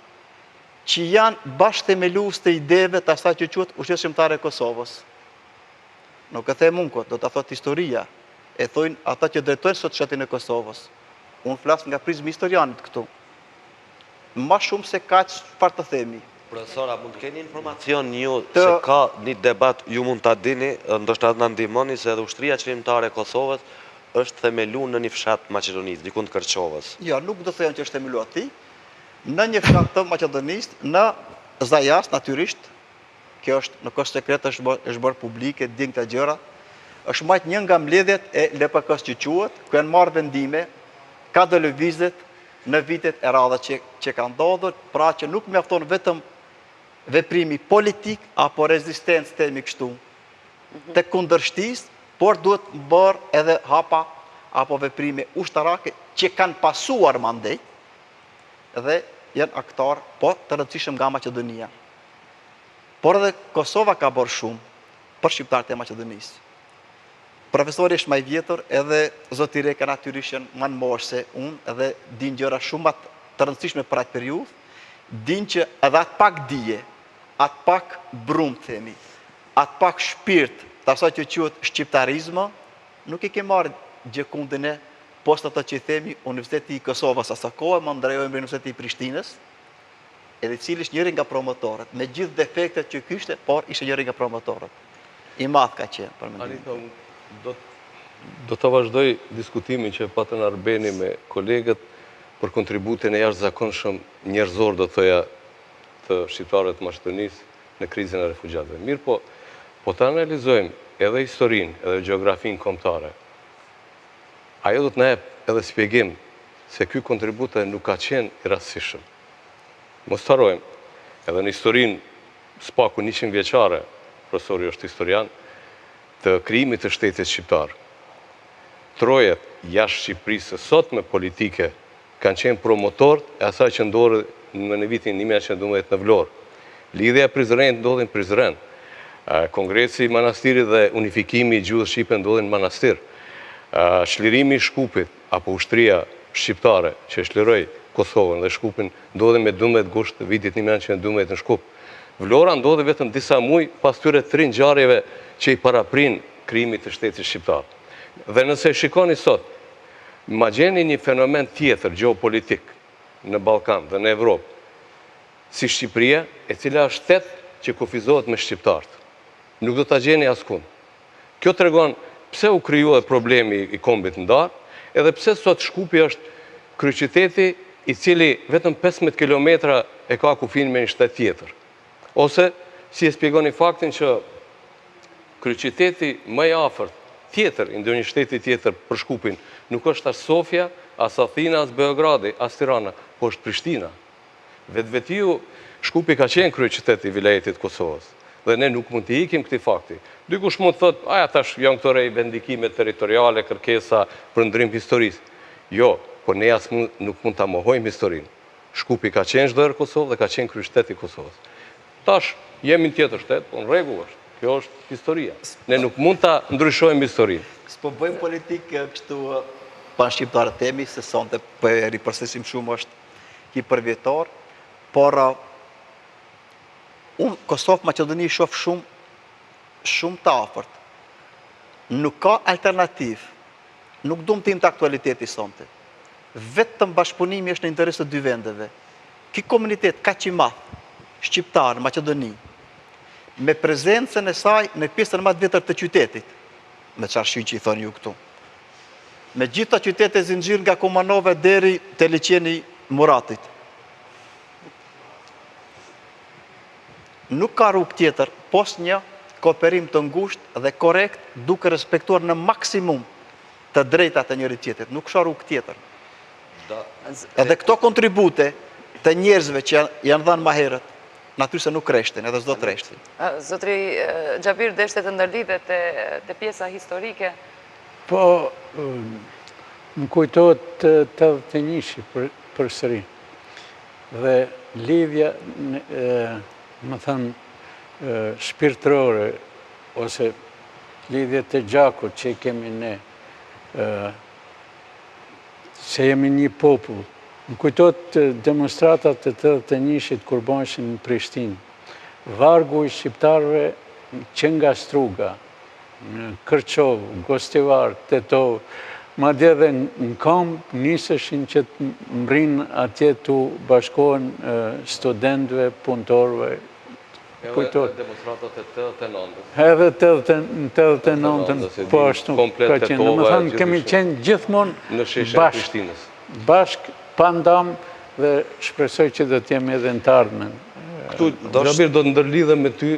që janë bashkë themelues të ideve të asaj që quhet Ushtria Shqiptare e Kosovës. Nuk e them unë kot, do ta thot historia, e thojnë ata që drejtojnë sot shtetin e Kosovës. Unë flas nga prizmi historianit këtu. Ma shumë se kaq çfarë të themi. Profesora, mund të keni informacion ju se ka një debat, ju mund ta dini, ndoshta na ndihmoni se edhe Ushtria Çlimtare e Kosovës është themeluar në një fshat Maqedonisë, diku në Kërçovës. Jo, nuk do të them që është themeluar aty. Në një fshat të Maqedonisë, në Zajas natyrisht, kjo është në kohë sekrete është bërë publike, din këta gjëra, është marrë një nga mbledhjet e LPK-s që quhet, ku janë marrë vendime, ka do lëvizet në vitet e radha që ka ndodhur, pra që nuk mjafton vetëm veprimi politik apo rezistencë, themi kështu, të kundërshtis, por duhet bërë edhe hapa apo veprime ushtarake që kanë pasuar mandej dhe janë aktar, po të rëndësishëm nga Maqedonia. Por edhe Kosova ka bërë shumë për shqiptarët e Maqedonisë. Profesori është më i vjetër edhe zoti Reka natyrisht janë më në moshë se unë edhe din gjëra shumë të rëndësishme për atë periudhë, din që edhe atë pak dije, atë pak brumë themi, atë pak shpirt të asaj që quhet shqiptarizmë, nuk i ke marrë gjëkundin e post ato që i themi Universiteti i Kosovës asa kohë, më ndrejojmë në Universiteti i Prishtinës, edhe cili është njëri nga promotorët, me gjithë defektet që kishte, por ishte njëri nga promotorët. I madh ka qenë, për mendimin. Anita, do të vazhdoj diskutimin që patën Arbeni me kolegët për kontributin e jashtëzakonshëm njerëzor, do thoja, të shqiptarëve të Maqedonisë në krizën e refugjatëve. Mirë po të analizojmë edhe historinë, edhe gjeografinë kombëtare, ajo do të na jep edhe shpjegim se ky kontribut nuk ka qenë i rastësishëm. Mos të harrojmë, edhe në historinë spaku 100 vjeçare, profesori është historian, të krijimit të shtetit shqiptar. Trojet jashtë Shqipërisë sot me politike kanë qenë promotorët e asaj që ndodhi në vitin 1912 në Vlorë. Lidhja e Prizrenit ndodhi në Prizren. Kongresi i Manastirit dhe unifikimi i gjuhës shqipe ndodhi në Manastir. Shlirimi i Shkupit apo ushtria shqiptare që shliroi Kosovën dhe Shkupin ndodhi me 12 gusht të vitit 1912 në Shkup. Vlora ndodhi vetëm disa muaj pas tyre 3 ngjarjeve që i paraprin krijimit të shtetit shqiptar. Dhe nëse shikoni sot, ma gjeni një fenomen tjetër geopolitik në Ballkan dhe në Evropë, si Shqipëria, e cila është shtet që kufizohet me shqiptarët. Nuk do ta gjeni askund. Kjo tregon pse u krijua problemi i kombit ndar, edhe pse sot Shkupi është kryeqyteti i cili vetëm 15 kilometra e ka kufin me një shtet tjetër. Ose, si e shpjegoni faktin që kryeqyteti më i afërt tjetër, i ndonjë shteti tjetër për Shkupin, nuk është as Sofia, as Athina, as Beogradi, as Tirana, po është Prishtina. Vetvetiu Shkupi ka qenë kryeqyteti i vilajetit Kosovës. Dhe ne nuk mund të ikim këtij fakti. Dikush mund të thotë, aja tash janë këto revendikime territoriale, kërkesa për ndrim historisë. Jo, por ne as nuk mund ta mohojmë historinë. Shkupi ka qenë çdo herë Kosovë dhe ka qenë kryeqyteti i Kosovës. Tash jemi në tjetër shtet, po në rregull është. Kjo është historia. Ne nuk mund ta ndryshojmë historinë. S'po bëjmë politikë kështu pan-shqiptare temi, se sonte po e ripërsesim shumë është i përvjetor, por unë Kosovë Maqedoni shoh shumë të afërt. Nuk ka alternativë. Nuk duam të im të aktualiteti sonte. Vetëm bashkëpunimi është në interes të dy vendeve. Ky komunitet kaq i madh, shqiptar në Maqedoni, me prezencën e saj në pjesën më të vjetër të qytetit, me çfarë shqy që i thoni ju këtu. Me gjitha qytete zinxhir nga Kumanove deri te liçeni Muratit. Nuk ka rrugë tjetër, pos një kooperim të ngushtë dhe korrekt, duke respektuar në maksimum të drejtat e njëri tjetrit. Nuk ka rrugë tjetër. Edhe këto kontribute të njerëzve që janë dhënë më herët, natyrisht se nuk rreshtin, edhe s'do të rreshtin. Zotri Xhabir, deshte të ndërlidhet te pjesa historike? Po, më kujtohet të njëshi për sëri. Dhe lidhja, më thënë, shpirtërore, ose lidhja të gjakut që kemi ne, se jemi një popull. Më kujtohet demonstratat të 81-shit kur bëheshin në Prishtinë. Vargu i shqiptarëve që nga Struga, në Kërçov, Gostivar, Tetov, madje edhe në kamp niseshin që të mbrin atje të bashkohen studentëve, punëtorëve. Edhe demonstratat e 89-ës. Edhe 89-ën, po ashtu ka qenë. Në më thënë, kemi qenë gjithmonë në sheshin e Prishtinës. Bashk, pa ndam, dhe shpresoj që do t'jemi edhe në të ardhmen. Këtu, Xhabir, do të ndërlidhem me ty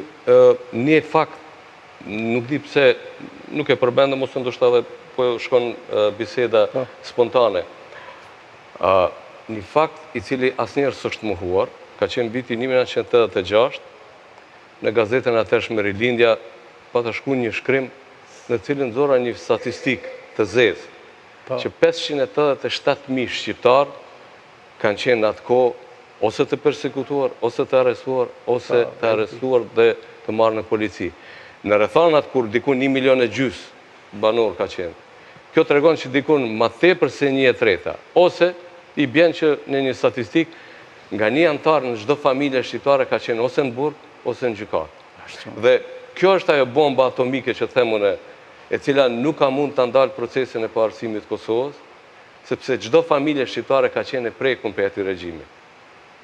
një fakt, nuk di pse, nuk e përbendëm ose ndoshta edhe po shkon biseda spontane. Një fakt i cili asnjëherë s'është mohuar, ka qenë viti 1986, në gazetën atëhershme Rilindja, pa të shkruar një shkrim në cilën nxorra një statistikë të zezë, që 587.000 shqiptarë kanë qenë atë kohë ose të persekutuar, ose të arrestuar, ose të arrestuar dhe të marrë në polici. Në rrethanat kur dikun 1,5 milion banor ka qenë. Kjo të regon që dikun ma tepër se 1/3, ose i bjen që në një statistik, nga një antar në çdo familje shqiptare ka qenë ose në burg, ose në gjykatë. Dhe kjo është ajo bomba atomike që themun e cila nuk ka mund të ndalë procesin e pavarësimit Kosovës, sepse çdo familje shqiptare ka qenë e prekun për ati regjimi.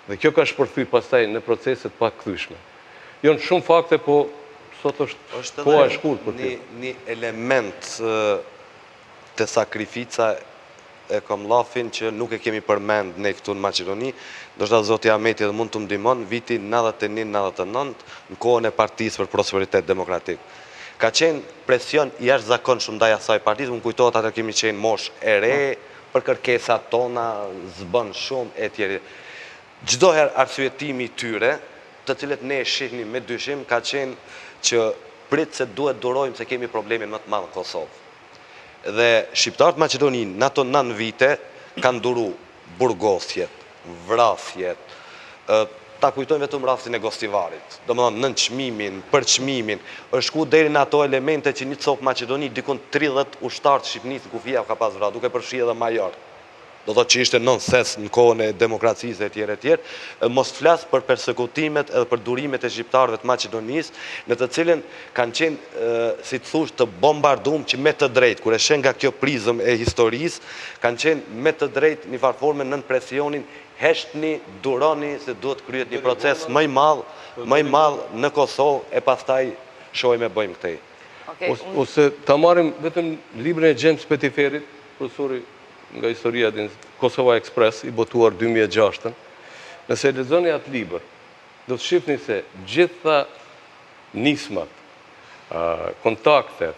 Dhe kjo ka shpërthyr pastaj në proceset pa kthyeshme. Janë shumë fakte, po sot është koha e shkurt për kjo. Një element të sakrifica e Komllafin që nuk e kemi përmend ne këtu në Maqedoni, ndoshta zoti Ahmeti edhe mund të më ndihmon, viti 91-99 në kohën e Partisë për Prosperitet Demokratik. Ka qenë presion jashtëzakonshëm ndaj asaj partisë, më kujtohet atë kemi qenë moshë e re, për kërkesat tona, zbën shumë e tjerë. Çdo herë arsyetimi i tyre, të cilët ne e shihnim me dyshim, ka qenë që prit se duhet durojmë se kemi problemin më të madh në Kosovë. Dhe shqiptarët Maqedoninë në ato 9 vite kanë duru burgosjet, vrasjet, ta kujtojmë vetëm rastin e Gostivarit, domethënë nënçmimin, përçmimin, është shku deri në ato elemente që një copë Maqedoni dikun 30 ushtarë të Shqipnisë në kufija ka pas vrarë, duke përfshi edhe major. Do thotë që ishte nonses në kohën e demokracisë e tjerë, mos flas për persekutimet edhe për durimet e shqiptarëve të Maqedonisë, në të cilën kanë qenë, si të thush, të bombardum që me të drejtë, kur e shen nga kjo prizëm e historisë, kanë qenë me të drejtë një farforme nën presionin, heshtni, duroni se duhet kryet një proces më i madh në Kosovë e pastaj shohim e bëjmë këtej. Ose ta marrim vetëm librin e James Petiferit, profesori nga historia din Kosova Express, i botuar 2006. Nëse lexoni atë libër, do të shihni se gjitha nismat, kontaktet,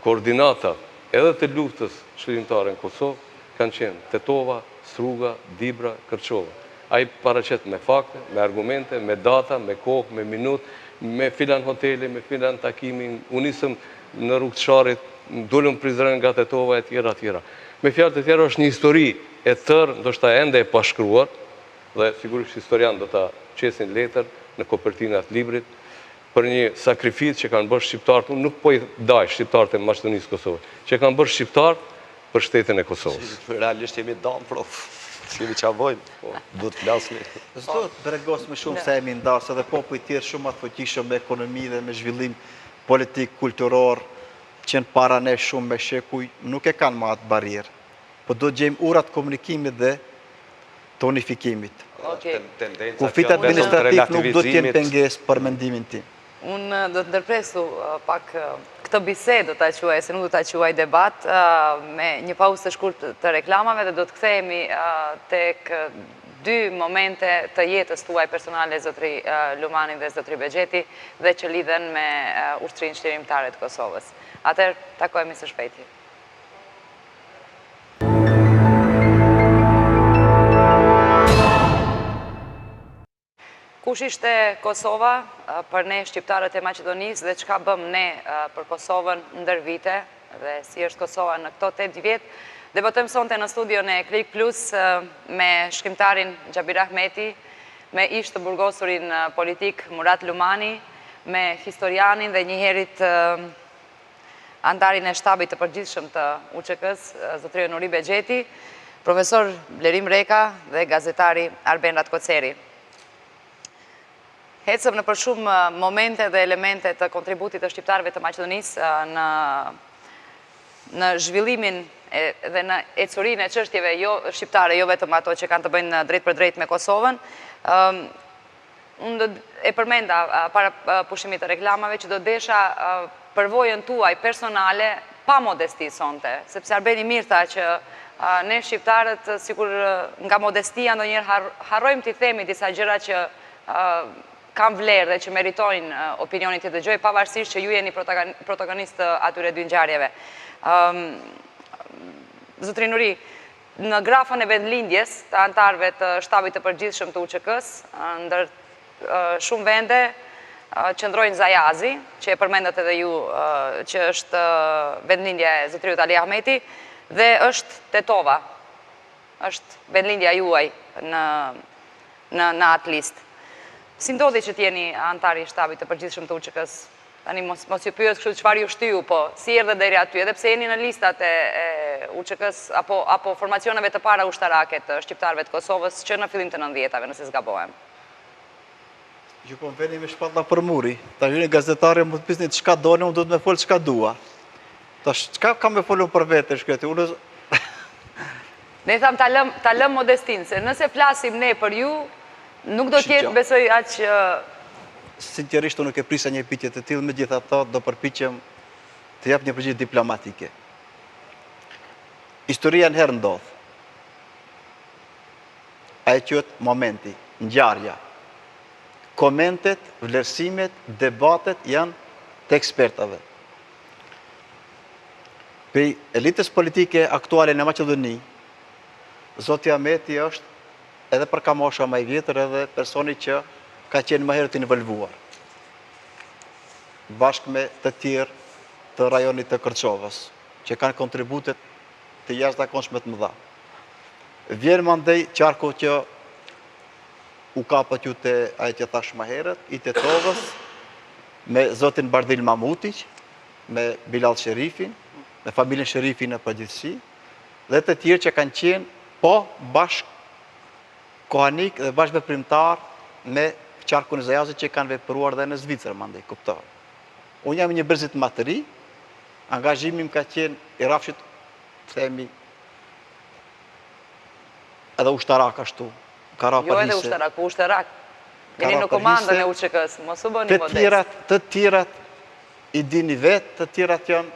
koordinatat, edhe të luftës çlirimtare në Kosovë kanë qenë Tetova, Struga, Dibra, Kërçova. Ai paraqet me fakte, me argumente, me data, me kohë, me minutë, me filan hoteli, me filan takimin, u nisëm në rrugë të Sharrit, dolëm Prizren nga Tetova e tjera tjera. Me fjalë të tjera është një histori e tërë, ndoshta ende e pashkruar, dhe sigurisht historian do ta qesin letër në kopertinat librit, për një sakrificë që kanë bërë shqiptarët, unë nuk po i daj shqiptarët e Maqedonisë Kosovës, që kanë bërë shqiptarët për shtetin e Kosovës. Realisht jemi dam, prof. Kemi çavojmë, duhet flasni. S'do të bregos më shumë se jemi ndarë, se dhe popull i tjerë shumë atë fuqishëm me ekonomi dhe me zhvillim politik, kulturor, që në para ne shumë me shekuj, nuk e kanë ma atë barierë. Po do të gjejmë urat komunikimit dhe të unifikimit. Kufit administrativ nuk do të jenë pengesë për mendimin tim. Unë do të ndërpresu pak këtë bisedë do ta quaj, se nuk do ta quaj debat, me një pauzë të shkurt të reklamave dhe do të kthehemi tek dy momente të jetës tuaj personale, zotri Lumani dhe zotri Bexheti, dhe që lidhen me ushtrinë çlirimtare të Kosovës. Atëherë takohemi së shpejti. Kush ishte Kosova për ne shqiptarët e Maqedonisë dhe çka bëm ne për Kosovën ndër vite dhe si është Kosova në këto 8 vjet? Debatojmë sonte në studion e Klik Plus me shkrimtarin Xhabir Ahmeti, me ish të burgosurin politik Murat Lumani, me historianin dhe njëherit antarin e shtabit të përgjithshëm të UÇK-s, zotri Nuri Bexheti, profesor Blerim Reka dhe gazetari Arben Ratkoceri. Hecëm në për shumë momente dhe elemente të kontributit të shqiptarëve të Maqedonisë në zhvillimin dhe në ecurinë e çështjeve jo shqiptare, jo vetëm ato që kanë të bëjnë drejt për drejt me Kosovën. Unë e përmenda para pushimit të reklamave që do desha përvojën tuaj personale pa modesti sonte, sepse Arbeni mirë tha që ne shqiptarët sikur nga modestia ndonjëherë harrojmë t'i themi disa gjëra që kam vlerë dhe që meritojnë opinionit të dëgjoj, pavarësisht që ju jeni protagonistë atyre dy ngjarjeve. Zotri Nuri, në grafën e vendlindjes të antarëve të shtabit të përgjithshëm të UÇK-s, ndër shumë vende, qëndrojnë Zajazi, që e përmendat edhe ju, që është vendlindja e zotëriut Ali Ahmeti, dhe është Tetova, është vendlindja juaj në atë listë. Si ndodhi që t'jeni antari i shtabit të përgjithshëm të UÇK-s? Tani mos ju pyet kështu çfarë ju shtyu, po si erdhe deri aty, edhe pse jeni në listat e UÇK-s apo formacioneve të para ushtarake të shqiptarëve të Kosovës që në fillim të 90-tave, nëse s'gabohem. Ju po veni me shpalla për muri. Ta hyni gazetari më të pisni çka doni, unë do të më fol çka dua. Tash çka kam me folur për vete shkreti? Unë Ne tham ta lëm modestin, se nëse flasim ne për ju, nuk do t'jetë besoj aq. Sinqerisht unë nuk e prisa një pyetje të tillë, megjithatë do përpiqem të jap një përgjigje diplomatike. Historia në herë ndodh. Ai quhet momenti, ngjarja. Komentet, vlerësimet, debatet janë të ekspertave. Për elitës politike aktuale në Maqedoni, Zoti Ahmeti është edhe për kamosha më i vjetër edhe personi që ka qenë më herët involvuar, bashkë me të tjerë të rajonit të Kërçovës, që kanë kontributet të jashtëzakonshme të mëdha. Vjen mandej qarku që u kapët ju të aje që thash më herët, i Tetovës, me zotin Bardhil Mamutiq, me Bilal Sherifin, me familjen Sherifin në përgjithësi, dhe të tjerë që kanë qenë po bashkë kohanik dhe bashkë veprimtar me qarkun e Zajazit që kanë vepruar dhe në Zvicër, mandej, kuptoj. Unë jam një brezit më të ri, angazhimi më ka qenë i rafshit, themi, edhe ushtarak ashtu. Jo edhe ushtarak, po ushtarak. Jeni në komandën e UÇK-s, mos u bëni modest. Të tjerat i dini vetë, të tjerat janë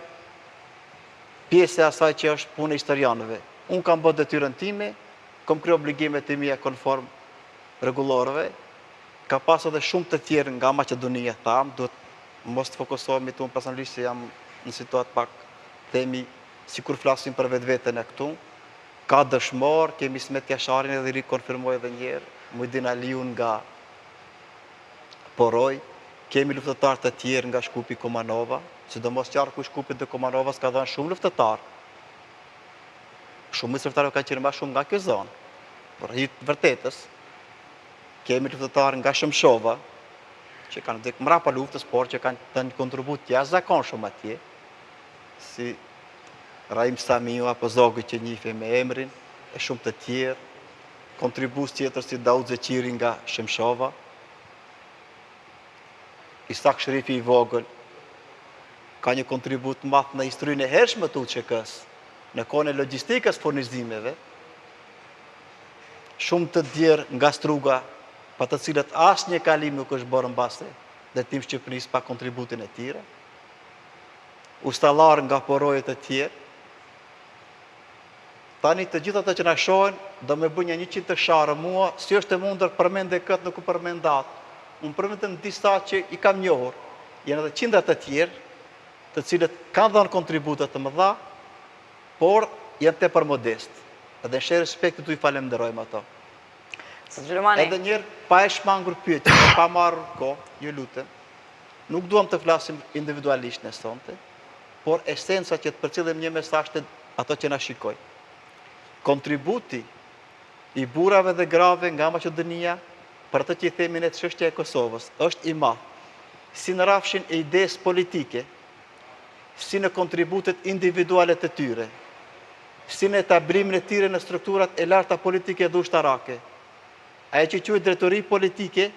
pjesë e asaj që është punë e historianëve. Unë kam bërë detyrën time, kam kryer obligimet e mia konform rregullorëve. Ka pas edhe shumë të tjerë nga Maqedonia, tham, duhet mos të fokusohemi të unë personalisht se jam në situatë pak, themi, sikur flasim për vetveten e këtu. Ka dëshmor, kemi Smet Jasharin edhe rikonfirmoj edhe njerë, Mujdin Aliun nga Poroj, kemi luftëtar të tjerë nga Shkupi Komanova, sidomos qarku i Shkupit dhe Komanovas ka dhënë shumë luftëtar. Shumë luftëtarë ka qenë më shumë nga kjo zonë. Por hitë vërtetës, kemi luftëtar nga Shëmshova, që kanë vdekur mbrapa luftës, por që kanë dhënë kontribut jashtëzakonshëm atje, si Raim Samiu apo Zogu që njife me emrin, e shumë të tjerë, kontribus tjetër si Daud Zeqiri nga Shëmshova, Isak Shrifi i vogël, ka një kontribut madh në historinë e hershme të UÇK-s, në kohën e logjistikës furnizimeve, shumë të djerë nga Struga, pa të cilët asnjë kalim nuk është bërë mbase, dhe tim Shqipërisë pa kontributin e tyre, ustallar nga Porojet e tjerë. Tani të gjitha të që na shohin, do me bënja 100 të sharë mua, si është e mundër përmende këtë, nuk u përmend atë. Unë përmendem disa që i kam njohur, janë edhe qindra të tjerë, të cilët kanë dhënë kontributet të mëdha, por janë tepër modest. Edhe në respekt të i falenderojmë ato. Edhe njerë, pa e shmangur pyetje, pa marrë kohë, ju lutem, nuk duam të flasim individualisht në sonte, por esenca që të përcjellim një mesazh të ato që na shikojnë. Kontributi i burrave dhe grave nga Maqedonia për atë që i themi ne çështja e Kosovës është i madh, si në rafshin e idesë politike, si në kontributet individuale të tyre, si në etablimin e tyre në strukturat e larta politike dhe ushtarake. Ajo që quhet drejtori politike,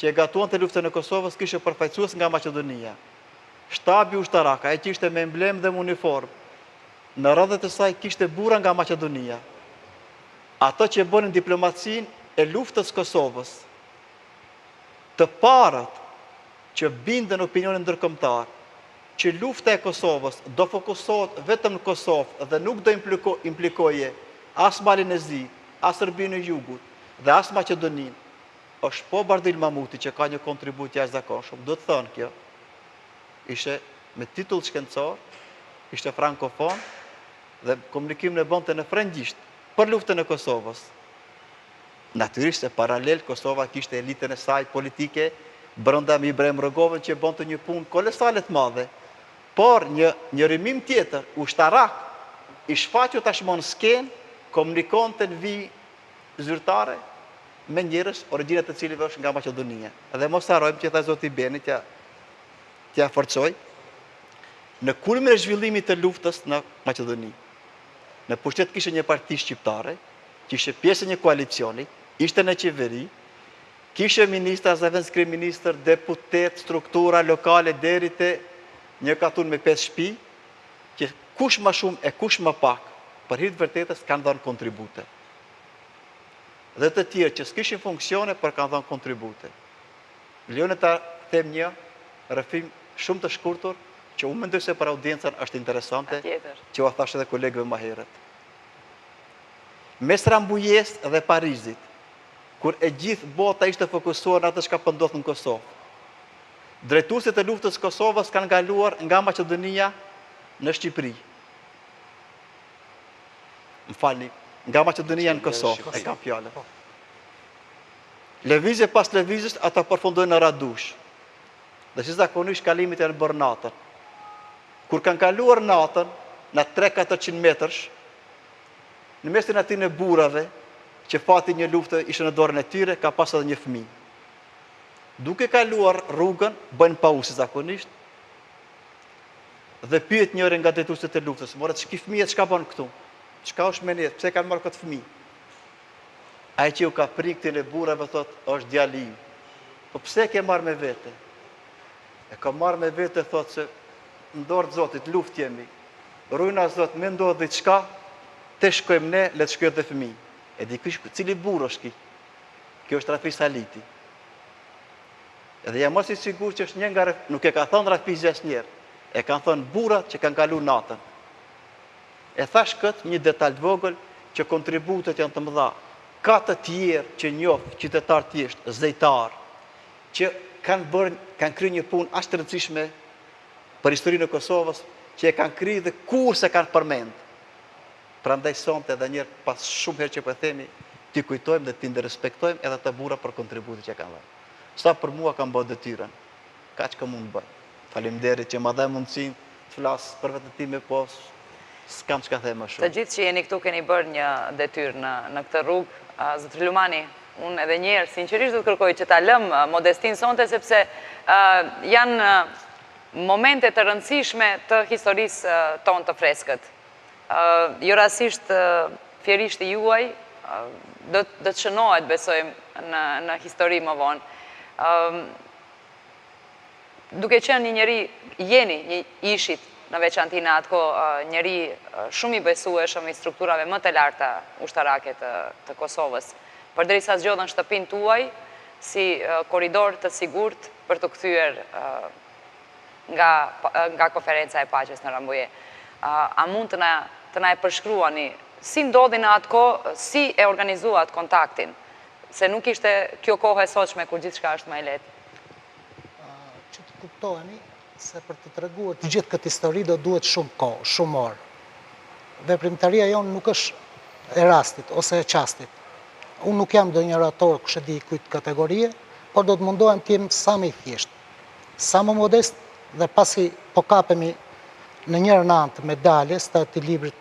që e gatuante luftën e Kosovës, kishte përfaqësues nga Maqedonia. Shtabi ushtarak, ai që ishte me emblem dhe me uniform, në rrëdhët e saj kishte burra nga Maqedonia. Ato që bënin diplomacinë e luftës Kosovës, të parët që bindën opinionin ndërkombëtar, që lufta e Kosovës do fokusohet vetëm në Kosovë dhe nuk do implikoje as Malin e Zi, as Serbinë e Jugut dhe as Maqedoninë, është po Bardhil Mamutiq që ka një kontribut jashtëzakonshëm. Do të thënë kjo, ishte me titull shkencor, ishte frankofon dhe komunikimin e bënte në frëngjisht për luftën e Kosovës. Natyrisht se paralel Kosova kishte elitën e saj politike brenda me Ibrahim Rogovën që bënte një punë kolosale të madhe, por një rrymim tjetër, ushtarak, i shfaqur tashmë në skenë, komunikonte në vijë zyrtare me njerëz origjinat të cilëve është nga Maqedonia. Edhe mos harrojmë që tha zoti Beni t'ja forcoj, në kulmin e zhvillimit të luftës në Maqedoni. Në pushtet kishte një parti shqiptare, që ishte pjesë e një koalicioni, ishte në qeveri, kishte ministra, zëvendës kryeministër, deputet, struktura lokale deri te një katun me 5 shtëpi, që kush më shumë e kush më pak, për hir të vërtetës kanë dhënë kontribute. Dhe të tjerë që s'kishin funksione, për kanë dhënë kontribute. Lejoni ta them një rrëfim shumë të shkurtur, që unë mendoj se për audiencën është interesante, që u thash edhe kolegëve më herët. Mes Rambujës dhe Parizit, kur e gjithë bota ishte fokusuar në atë çka po ndodh në Kosovë, drejtuesit e luftës Kosovës kanë kaluar nga Maqedonia në Shqipëri. Më falni, nga Maqedonia në Kosovë, e kam fjalën. Lëvizje pas lëvizjes ata përfundojnë në Radush. Dhe si zakonisht kalimit janë bërë natën. Kur kanë kaluar natën, në 3-400 metrësh, në mesin aty në burrave, që fati një luftë ishte në dorën e tyre, ka pas edhe një fëmijë. Duke kaluar rrugën, bëjnë pauzë si zakonisht, dhe pyet njëri nga drejtuesit e luftës, "More, ç'ki fëmijët çka bën këtu? Çka është me ne? Pse kanë marrë këtë fëmijë?" Ai që u ka priktin e burrave thot, "Është djali im." "Po pse ke marrë me vete?" "E ka marrë me vete," thot, "se në dorë të Zotit luftë jemi. Rujna Zot, me ndodh diçka, te shkojmë ne, le të shkojë dhe fëmijë." E di cili burr është ki? Kjo është Rafis Haliti. Edhe jam mos i sigurt që është një nga, nuk e ka thënë Rafisi asnjëherë, e kanë thënë burrat që kanë kaluar natën. E thash këtë një detaj të vogël që kontributet janë të mëdha. Ka të tjerë që njoh qytetar thjesht, zejtar, që kanë kryer një punë aq të rëndësishme për historinë e Kosovës, që e kanë kryer dhe kur se kanë përmend. Prandaj sonte edhe një herë pas shumë herë që po themi, ti kujtojmë dhe ti respektojmë edhe të burra për kontributin që kanë dhënë. Sa për mua kanë bërë detyrën, kaq që mund të bëj. Faleminderit që më dha mundësinë të flas për vetën time, po s'kam çka them më shumë. Të gjithë që jeni këtu keni bërë një detyrë në këtë rrugë. Zotri Lumani, unë edhe një herë sinqerisht do të kërkoj që ta lëm modestinë sonte, sepse janë momente të rëndësishme të historisë tonë të freskët. Jo rasisht fjerisht i juaj do të shënohet, besojmë, në histori më vonë. Duke qenë një njeri, jeni ishit në veçanti në atë kohë njeri shumë i besueshëm i strukturave më të larta ushtarake të Kosovës, përderisa zgjodhen shtëpinë tuaj si korridor të sigurt për të kthyer nga konferenca e paqes në Rambuje. A mund të na e përshkruani si ndodhi në atë kohë, si e organizuat kontaktin, se nuk ishte kjo kohë e sotshme kur gjithçka është më e lehtë? Që të kuptoheni se për të treguar të gjithë këtë histori do duhet shumë kohë, shumë orë. Veprimtaria jonë nuk është e rastit ose e qastit. Unë nuk jam ndonjë orator kush e di kujt kategorie, por do të mundohem të jem sa më i thjeshtë, sa më modest, dhe pasi po kapemi në njërën anë të medaljes të ati librit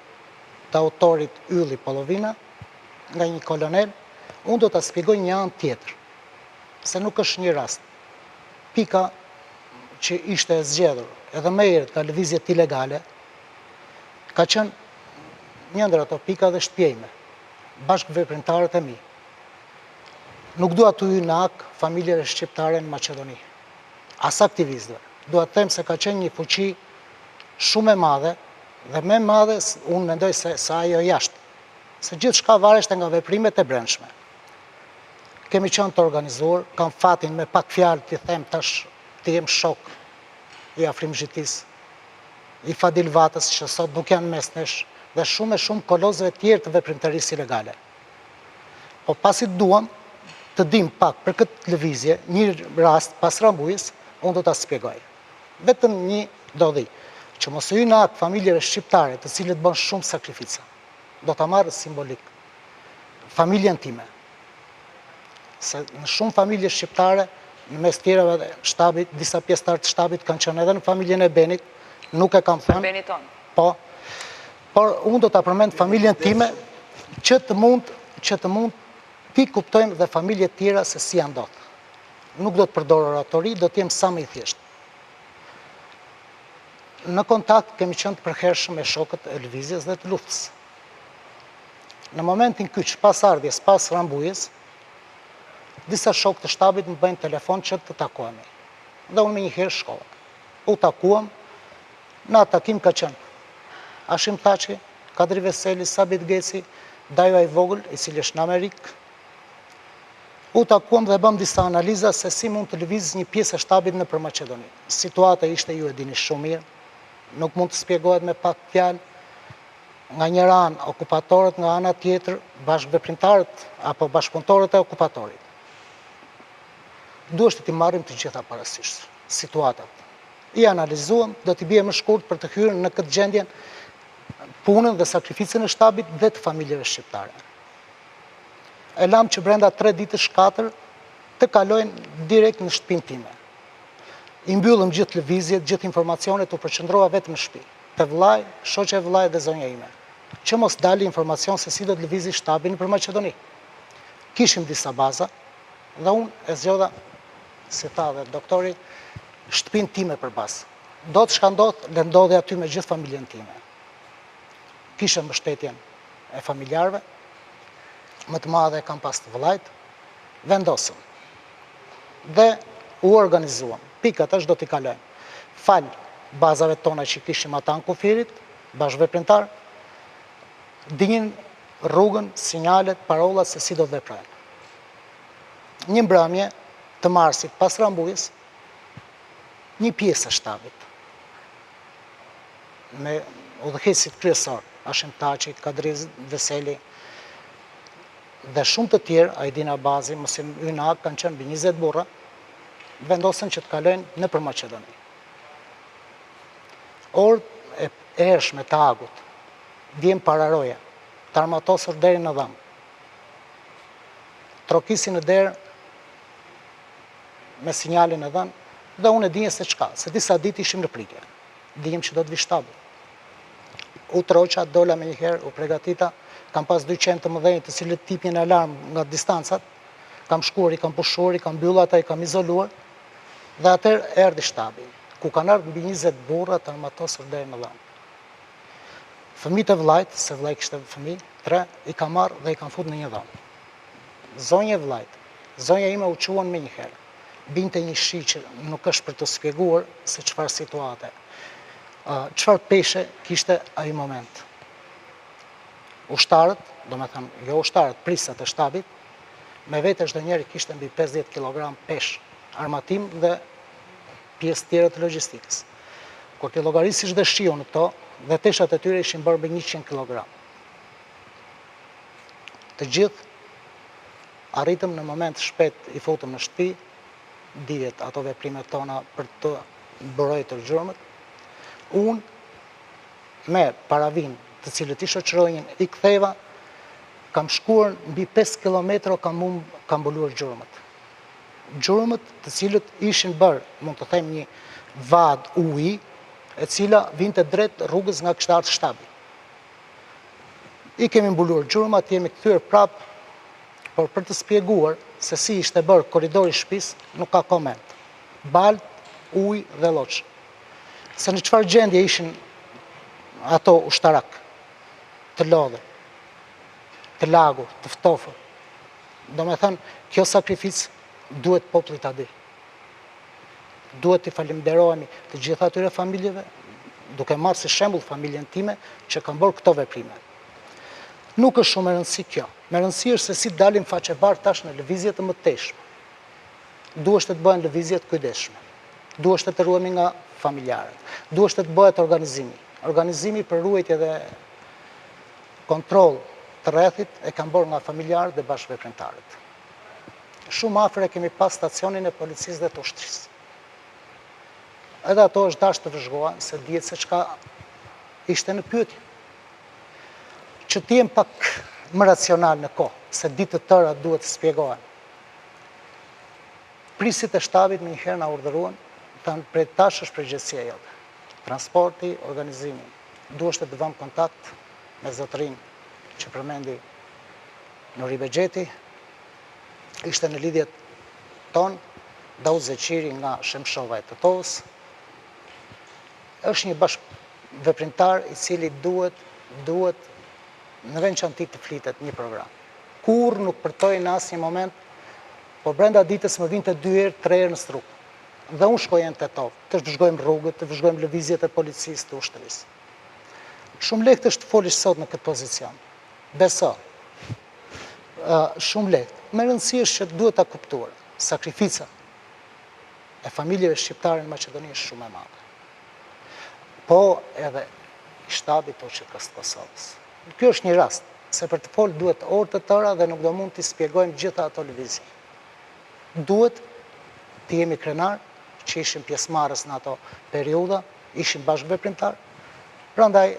të autorit Ylli Pollovina, nga një kolonel, unë do të shpjegoj një anë tjetër, se nuk është një rast. Pika që ishte e zgjedhur edhe më herët nga lëvizjet ilegale, ka qenë një ndër ato pika dhe shtpjejme, bashkë veprimtarët e mi. Nuk dua të hyj në ak familjeve shqiptare në Maqedoni, as aktivistëve. Dua të them se ka qenë një fuqi shumë e madhe, dhe më e madhe unë mendoj se ajo jashtë, se gjithë shka vareshte nga veprimet e brendshme. Kemi qenë të organizuar, kam fatin me pak fjalë të them tash të jem shok i Afrim Zhitis, i Fadil Vatës që sot nuk janë mes nesh, dhe shumë kolozëve tjerë të veprimtarisë ilegale. Po pasi duam të dim pak për këtë lëvizje, një rast pas Rambujës, unë do të spjegoj. Vetëm një dodhi, që mos hyj në ak familjeve shqiptare të cilët bën shumë sakrifica. Do ta marrë simbolik familjen time. Se në shumë familje shqiptare në mes tjereve dhe shtabit, disa pjesëtar të shtabit kanë qenë edhe në familjen e Benit, nuk e kam thënë. Beni ton. Po, por unë do të përmend familjen time që të mund ti kuptojmë dhe familje tjera se si janë ndodhur. Nuk do të përdor oratori, do të jem sa më i thjeshtë. Në kontakt kemi qenë të përhershëm me shokët e lëvizjes dhe të luftës. Në momentin kyç, pas ardhjes, pas rambujës, disa shokë të shtabit më bëjnë telefon që të takohemi. Dhe unë me njëherë shkova. U takuam, në atë takim ka qenë Ashim Thaçi, Kadri Veseli, Sabit Geci, Dajo i vogël, i cili është në Amerikë. U takuam dhe bëm disa analiza se si mund të lëvizë një pjesë e shtabit nëpër Maqedoni. Situata ishte, ju e dini shumë mirë, nuk mund të shpjegohet me pak fjalë. Nga njëra anë okupatorët, nga ana tjetër bashkëveprimtarët apo bashkëpunëtorët e okupatorit. Duhet të marrim të gjitha parasysh situatat. I analizuam, do t'i bie më shkurt për të hyrë në këtë gjendjen punën dhe sakrificën e shtabit dhe të familjeve shqiptare. E lam që brenda 3 ditësh 4 të kalojnë direkt në shtëpinë time. I mbyllëm gjithë lëvizjet, gjithë informacionet, u përqendrova vetëm në shtëpi. Te vllai, shoqja e vllait dhe zonja ime. Që mos dali informacion se si do të lëvizi shtabin për Maqedoni. Kishim disa baza dhe unë e zgjodha, si tha dhe doktori, shtëpinë time për bazë. Do të shka ndodh, le ndodhi aty me gjithë familjen time. Kishe mbështetjen e familjarëve, më të madhe kam pas të vëllait, vendosëm. Dhe u organizuam. Pikat është do t'i kalojmë. Fal bazave tona që kishim ata në kufirit, bashkëveprimtar, dinjin rrugën, sinjalet, parolat se si do të veprojnë. Një mbrëmje të marsit pas rambujës, një pjesë e shtabit, me udhëheqësit kryesor, Ashim Thaçi, Kadri Veseli, dhe shumë të tjerë, Ajdina Bazi, Mosim Ynak, kanë qenë mbi 20 burra, vendosën që të kalojnë nëpër Maqedoni. Orë e ershme të agut, vjen pararoja, të armatosur deri në dhëm. Trokisin në derë me sinjalin e dhëm, dhe unë e dinje se çka, se disa ditë ishim në pritje. Dijem që do të vi shtabi. U troqa, dola me njëherë, u pregatita, kam pas 200 të mëdhenj të cilët tipin alarm nga distancat, kam shkuar, i kam pushuar, i kam mbyllat, i kam izoluar, dhe atër erdhi shtabi, ku kanë ardhur mbi 20 burra të armatosur deri në dhëm. Fëmijët e vllait, se vllai kishte fëmijë, 3, i kam marrë dhe i kam futur në një dhëm. Zonja e vllait, zonja ime u quan me njëherë. Binte një shi që nuk është për të shpjeguar se çfarë situate. Çfarë peshe kishte ai moment. Ushtarët, do me thënë, jo ushtarët, prisat e shtabit, me vete çdo njeri kishte mbi 50 kg pesh, armatim dhe pjesë tjera të logjistikës. Kur ti llogarisish dhe shiun këto, dhe teshat e tyre ishin bërë me 100 kg. Të gjithë arritëm në moment shpejt i futëm në shtëpi, dihet ato veprimet tona për të mbrojtur gjurmët. Unë me paravin të cilët i shoqërojnë i ktheva, kam shkuar mbi 5 km kam mbuluar gjurmët. Gjurmët të cilët ishin bërë, mund të them një vad uji, e cila vinte drejt rrugës nga kishte ardhur shtabi. I kemi mbuluar gjurmat, jemi kthyer prapë, por për të shpjeguar se si ishte bërë korridori i shtëpisë, nuk ka koment. Balt, ujë dhe lloç. Se në çfarë gjendje ishin ato ushtarak, të lodhur, të lagur, të ftofur. Do me thënë, kjo sakrificë duhet populli ta di. Duhet t'i falenderojmë të gjitha atyre familjeve, duke marrë si shembull familjen time që kanë bërë këto veprime. Nuk është shumë e rëndësi kjo. Me rëndësi është se si dalim faqe bardhë tash në lëvizje të mëtejshme. Duhet të bëhen lëvizje të kujdesshme. Duhet të ruhemi nga familjarët. Duhet të bëhet organizimi. Organizimi për ruajtje dhe kontroll të rrethit e kanë bërë nga familjarët dhe bashkëveprimtarët. Shumë afër kemi pas stacionin e policisë dhe të ushtrisë. Edhe ato është dashur të vëzhgohen se dihet se çka ishte në pyetje. Që t'jem pak më racional në kohë, se ditë të tëra duhet të shpjegohen. prisit e shtabit me njëherë na urdhëruan, thënë prej tash është përgjegjësia jote. Transporti, organizimi. Duhet të vëmë kontakt me zotërin që përmendi Nuri Bexheti, ishte në lidhjet tonë, Daud Zeqiri nga Shemshova e Tetovës, është një bashkëveprimtar i cili duhet në vend që antik të flitet një program. Kur nuk përtoj në asnjë moment, po brenda ditës më vinte 2 herë, 3 herë në struk. Dhe unë shkoj në Tetovë, të vëzhgojmë rrugët, të vëzhgojmë lëvizjet e policisë të ushtrisë. Shumë lehtë është të folish sot në këtë pozicion. Beso. Shumë lehtë. Me rëndësi është që duhet ta kuptuar. Sakrifica e familjeve shqiptare në Maqedoni është shumë e madhe. Po edhe i shtabit të UÇK-s të Kosovës. Ky është një rast, se për të folë duhet orë të tëra dhe nuk do mund t'i spjegojmë gjitha ato lëvizje. Duhet të jemi krenar, që ishim pjesëmarrës në ato periudha, ishim bashkëveprimtar. Prandaj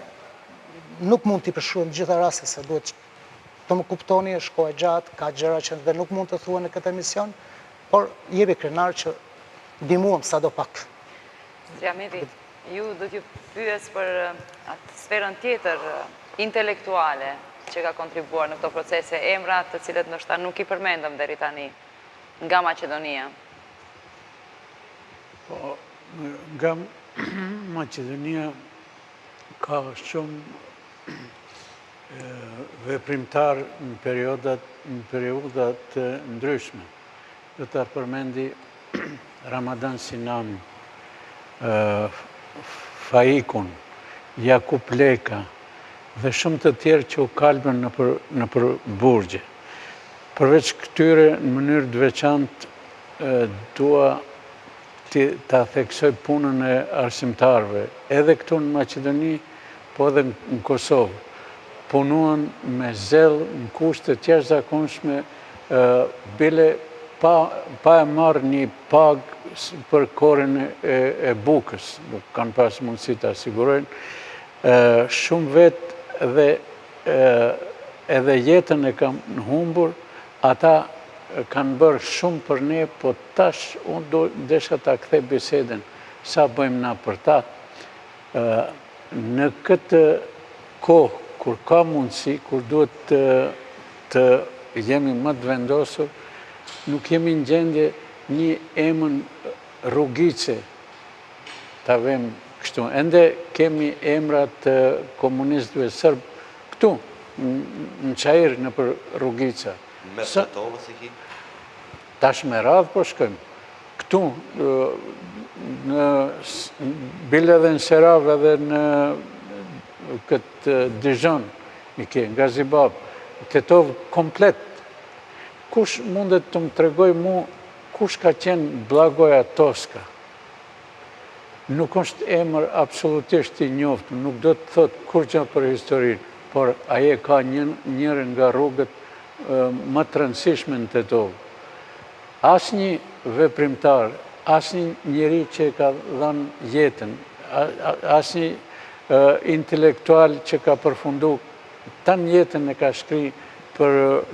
nuk mund t'i përshkruajmë gjitha raste se duhet të më kuptoni, është kohë e gjatë, ka gjëra që dhe nuk mund të thuhen në këtë emision, por jemi krenar që ndihmuam sadopak. Ahmeti, ju do t'ju pyes për atë sferën tjetër intelektuale që ka kontribuar në këto procese, emra të cilët ndoshta nuk i përmendëm deri tani nga Maqedonia. Po, nga Maqedonia ka shumë veprimtar në periodat të ndryshme. Do të përmendi Ramadan Sinami, Faikun, Jakub Leka dhe shumë të tjerë që u kalbën në për burgje. Përveç këtyre në mënyrë të veçantë dua ta theksoj punën e arsimtarëve, edhe këtu në Maqedoni, po edhe në Kosovë. Punuan me zell në kushte të jashtëzakonshme, bile pa e marrë një pagë për korën e bukës, nuk kanë pas mundësi të asigurojnë. Shumë vetë dhe edhe jetën e kam në humbur, ata kanë bërë shumë për ne, po tash unë desha ta kthej biseden, sa bëjmë na për ta. Në këtë kohë, kur ka mundësi, kur duhet të jemi më të vendosur, nuk jemi në gjendje një emën Rrugice ta vëmë kështu. Ende kemi emrat të komunistëve sërbë këtu, në Çajir, në për Rrugica. Me Tetovës i ki? Tash me radhë po shkojmë. Këtu, në bile dhe në Serav edhe në këtë Dijon, i ke, nga Zibab, Tetovë komplet. Kush mundet të më tregoj mu, kush ka qenë Blagoja Toska? Nuk është emër absolutisht i njoftë, nuk do të thot kur gjë për historinë, por aje ka njërën nga rrugët më të rëndësishme në Tetovë. Asnjë veprimtar, asnjë njeri që ka dhënë jetën, asnjë intelektual që ka përfundu tanë jetën e ka shkri për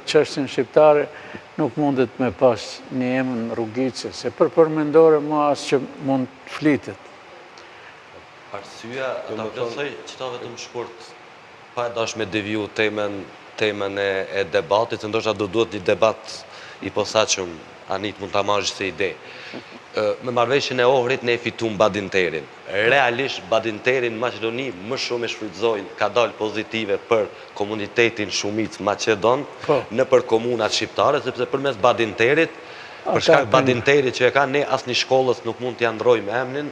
çështjen shqiptare, nuk mundet me pas një emër Rrugice, se për përmendore më as që mund të flitet. Arsyeja, ta plotësoj qëta vetëm shkurt, pa e dash me deviju temën e debatit, se ndoshta do duhet një debat i posaçëm, Anit mund ta marrësh si ide. Me marrëveshjen e Ohrit ne fitum Badinterin. Realisht Badinterin në Maqedoni më shumë e shfrytëzojnë, ka dalë pozitive për komunitetin shumic Maqedon, në për komunat shqiptare, sepse përmes Badinterit, për shkak Badinterit që e ka, ne asnjë shkollës nuk mund t'ja ndrojmë emrin,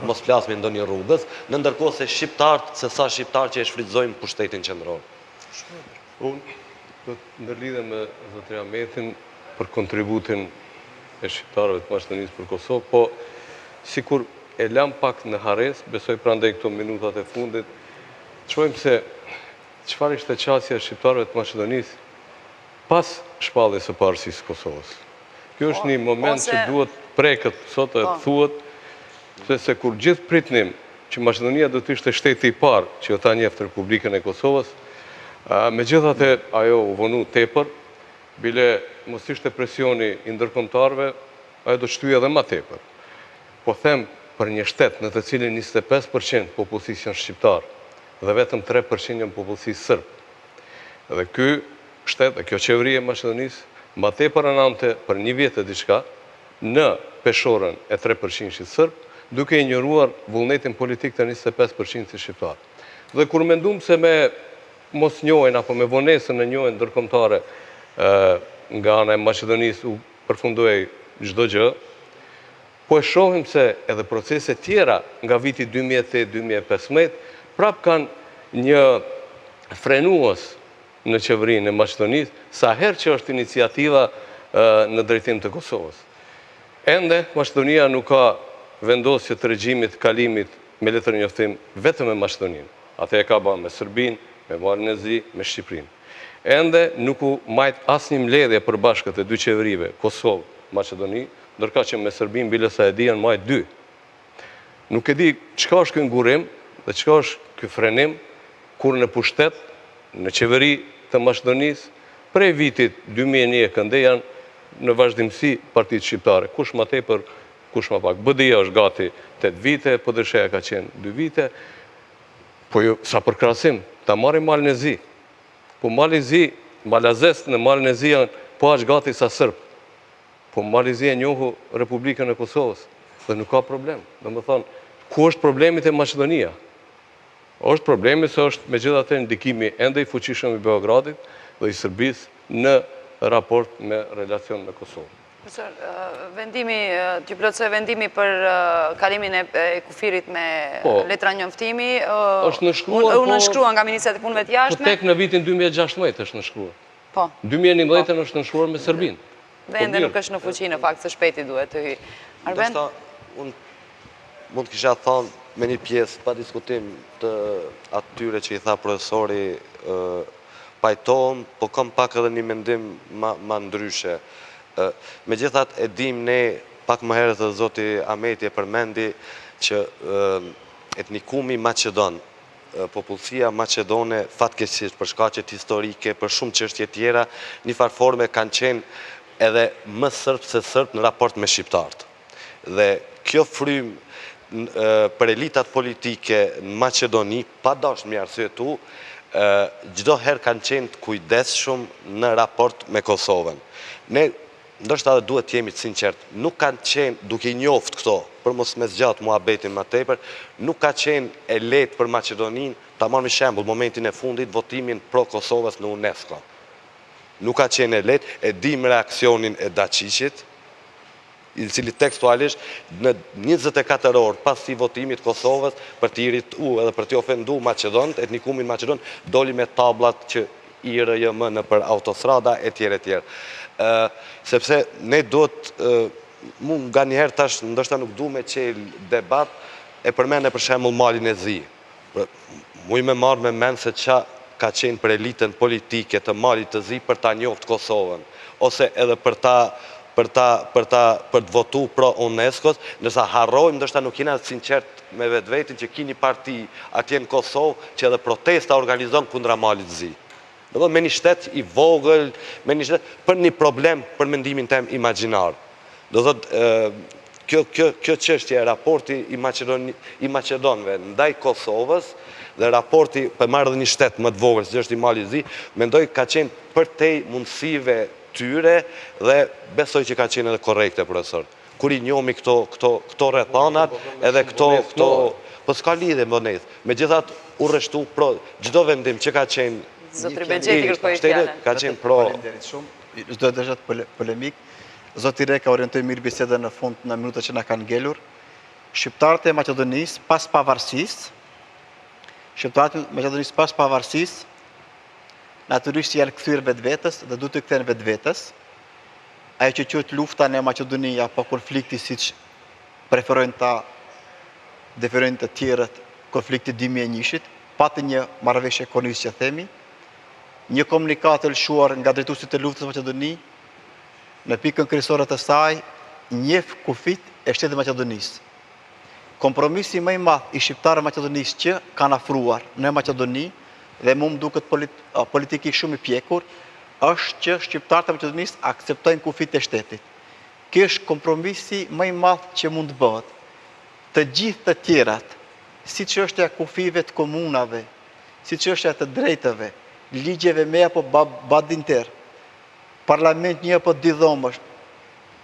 mos flasme ndonjë rrugës, në ndërkohë se shqiptarët, se sa shqiptarë që e shfrytëzojnë pushtetin qendror. Unë do të ndërlidhem me zotrin Ahmetin për kontributin e shqiptarëve të Maqedonisë për Kosovë, po sikur e lam pak në hares, besoj prandaj këto minutat e fundit, të shohim se çfarë ishte qasja e shqiptarëve të Maqedonisë pas shpalljes së parësisë së Kosovës. Kjo është një moment që duhet prekët sot e thuhet, se kur gjithë pritnim që Maqedonia do të ishte shteti i parë që ta njeftë Republikën e Kosovës, megjithatë ajo u vonu tepër, bile mos ishte presioni i ndërkombëtarëve, ajo do të shtyjë edhe më tepër. Po them për një shtet në të cilin 25% popullsisë janë shqiptar dhe vetëm 3% janë popullsisë serb. Dhe ky shtet dhe kjo qeveri e Maqedonisë më tepër anante për një vjet e diçka në peshorën e 3% serb, duke injoruar vullnetin politik të 25% shqiptar. Dhe kur mendum se me mos njohen apo me vonesën e njohen ndërkombëtare nga ana e Maqedonisë u përfundoi çdo gjë, po e shohim se edhe procese tjera nga viti 2008-2015 prap kanë një frenues në qeverinë e Maqedonisë, sa herë që është iniciativa në drejtim të Kosovës. Ende, Maqedonia nuk ka vendosje të regjimit kalimit me letër njoftim vetëm me Maqedoninë. Atë e ka bërë me Serbinë, me Marinezi, me Shqipërinë. Ende nuk u majt asnjë mbledhje përbashkët e dy qeverive, Kosovë, Maqedoni, ndërka që me Serbinë bile sa e di janë majt dy. Nuk e di çka është ky ngurim dhe çka është ky frenim kur në pushtet, në qeveri të Maqedonisë, prej vitit 2001 këndej janë në vazhdimsi partitë shqiptare. Kush më tepër, kush më pak. BDI-ja është gati 8 vite, PDSH-ja ka qenë 2 vite. Po jo, sa për krahasim, ta marrim Marinezi. Po Malazes në Marinezi janë po aq gati sa serb. Po Marinezi e njohu Republikën e Kosovës dhe nuk ka problem. Domethënë, ku është problemi te Maqedonia? Është problemi se është megjithatë ndikimi ende i fuqishëm i Beogradit dhe i Serbisë në raport me relacion me Kosovën. Profesor, t'ju plotësoj vendimi për kalimin e kufirit me letra njoftimi. Është nënshkruar, unë nënshkruar nga Ministria e Punëve të Jashtme. Po tek në vitin 2016 është nënshkruar. Po. 2011 është nënshkruar me Serbinë. Dhe ende nuk është në fuqi në fakt, se shpejti duhet të hyjë. Arben? Unë mund të kisha thonë me një pjesë pa diskutim të atyre që i tha profesori pajtohem, po kam pak edhe një mendim ma ndryshe. Megjithatë e dim ne, pak më herët dhe zoti Ahmeti e përmendi që etnikumi Maqedon, popullsia Maqedone, fatkeqësisht për shkaqet historike, për shumë çështje tjera, një farforme kanë qenë edhe më sërb se sërb në raport me shqiptarët. Dhe kjo frymë për elitat politike në Maqedoni, pa dashur me arsyetu, çdo herë kanë qenë të kujdesshëm në raport me Kosovën. Ne ndoshta edhe duhet të jemi të sinqert, nuk kanë qenë, duke i njoft këto, për mos me zgjat muhabetin më tepër, nuk ka qenë e lehtë për Maqedoninë, ta marrim një shembull, momentin e fundit votimin pro Kosovës në UNESCO. Nuk ka qenë e lehtë, e dim reaksionin e Dačićit, i cili tekstualisht në 24 orë pas i votimit Kosovës për t'i irritu edhe për t'i ofendu Maqedonët, etnikumin Maqedon, doli me tablat që IRJM në për autostrada e tjere tjere. Sepse ne duhet, mu nga njëherë tash, ndoshta nuk du me qelë debat, e përmene për shembull Malin e Zi. Mu i me marrë me menë se qa ka qenë për elitën politike të Malit të Zi për ta njoftë Kosovën, ose edhe për të votu pro UNESCO-s, nësa harrojmë, ndoshta nuk jena sinqert me vetvetin që ki një parti atje në Kosovë që edhe protesta organizon kundra Malit të Zi. Me një shtet i vogël, me një shtet për një problem për mendimin tem imagjinar. Do thot, kjo çështje e raporti i Maqedonëve ndaj Kosovës dhe raporti për marrë dhe një shtet më të vogël, që është i Mali i Zi, mendoj ka qenë përtej mundësive tyre dhe besoj që ka qenë edhe korrekte, profesor. Kur i njohmi këto rrethanat, edhe këto po s'ka lidhje më nejth. Megjithatë u rreshtu pro çdo vendim që ka qenë Zotri Bexheti kërkoi fjalën. Ka qenë pro. Faleminderit shumë. Çdo të dëshat polemik. Zoti Reka orientoi mirë bisedën në fund në minutat që na kanë ngelur. Shqiptarët e Maqedonisë pas pavarësisë, natyrisht janë kthyer vetvetes dhe duhet të kthehen vetvetes. Ajo që quhet lufta në Maqedoni apo konflikti siç preferojnë të tjerët, konflikti 2001-shit, pati një marrëveshje ekonomike që themi, një komunikat të lëshuar nga drejtuesit e luftës në Maqedoni, në pikën kryesore të saj, njeh kufit e shtetit të Maqedonisë. Kompromisi më i madh i shqiptarëve Maqedonisë që kanë afruar në Maqedoni dhe më duket politikisht shumë i pjekur, është që shqiptarët e Maqedonisë akceptojnë kufit e shtetit. Ky është kompromisi më i madh që mund të bëhet. Të gjithë të tjerat, si çështja e kufive të komunave, si çështja të drejtave, ligjeve me apo badinter, parlament një apo dy dhomësh,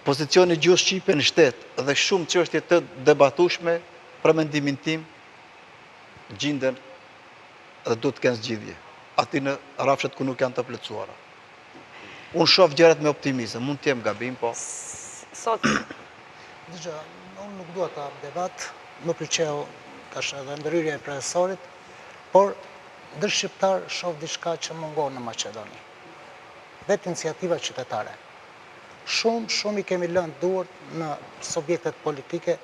pozicioni i gjuhës shqipe në shtet dhe shumë çështje të debatueshme, për mendimin tim, gjenden dhe duhet të kenë zgjidhje. Aty në rrafshet ku nuk janë të plotësuara. Unë shoh gjërat me optimizëm, mund të jem gabim, po. Sot, Dëgjoj, unë nuk dua ta hap debat, më pëlqeu tash edhe ndërhyrja e profesorit, por ndër shqiptar shoh diçka që mungon në Maqedoni. Vetë iniciativa qytetare. Shumë i kemi lënë duart në subjektet politike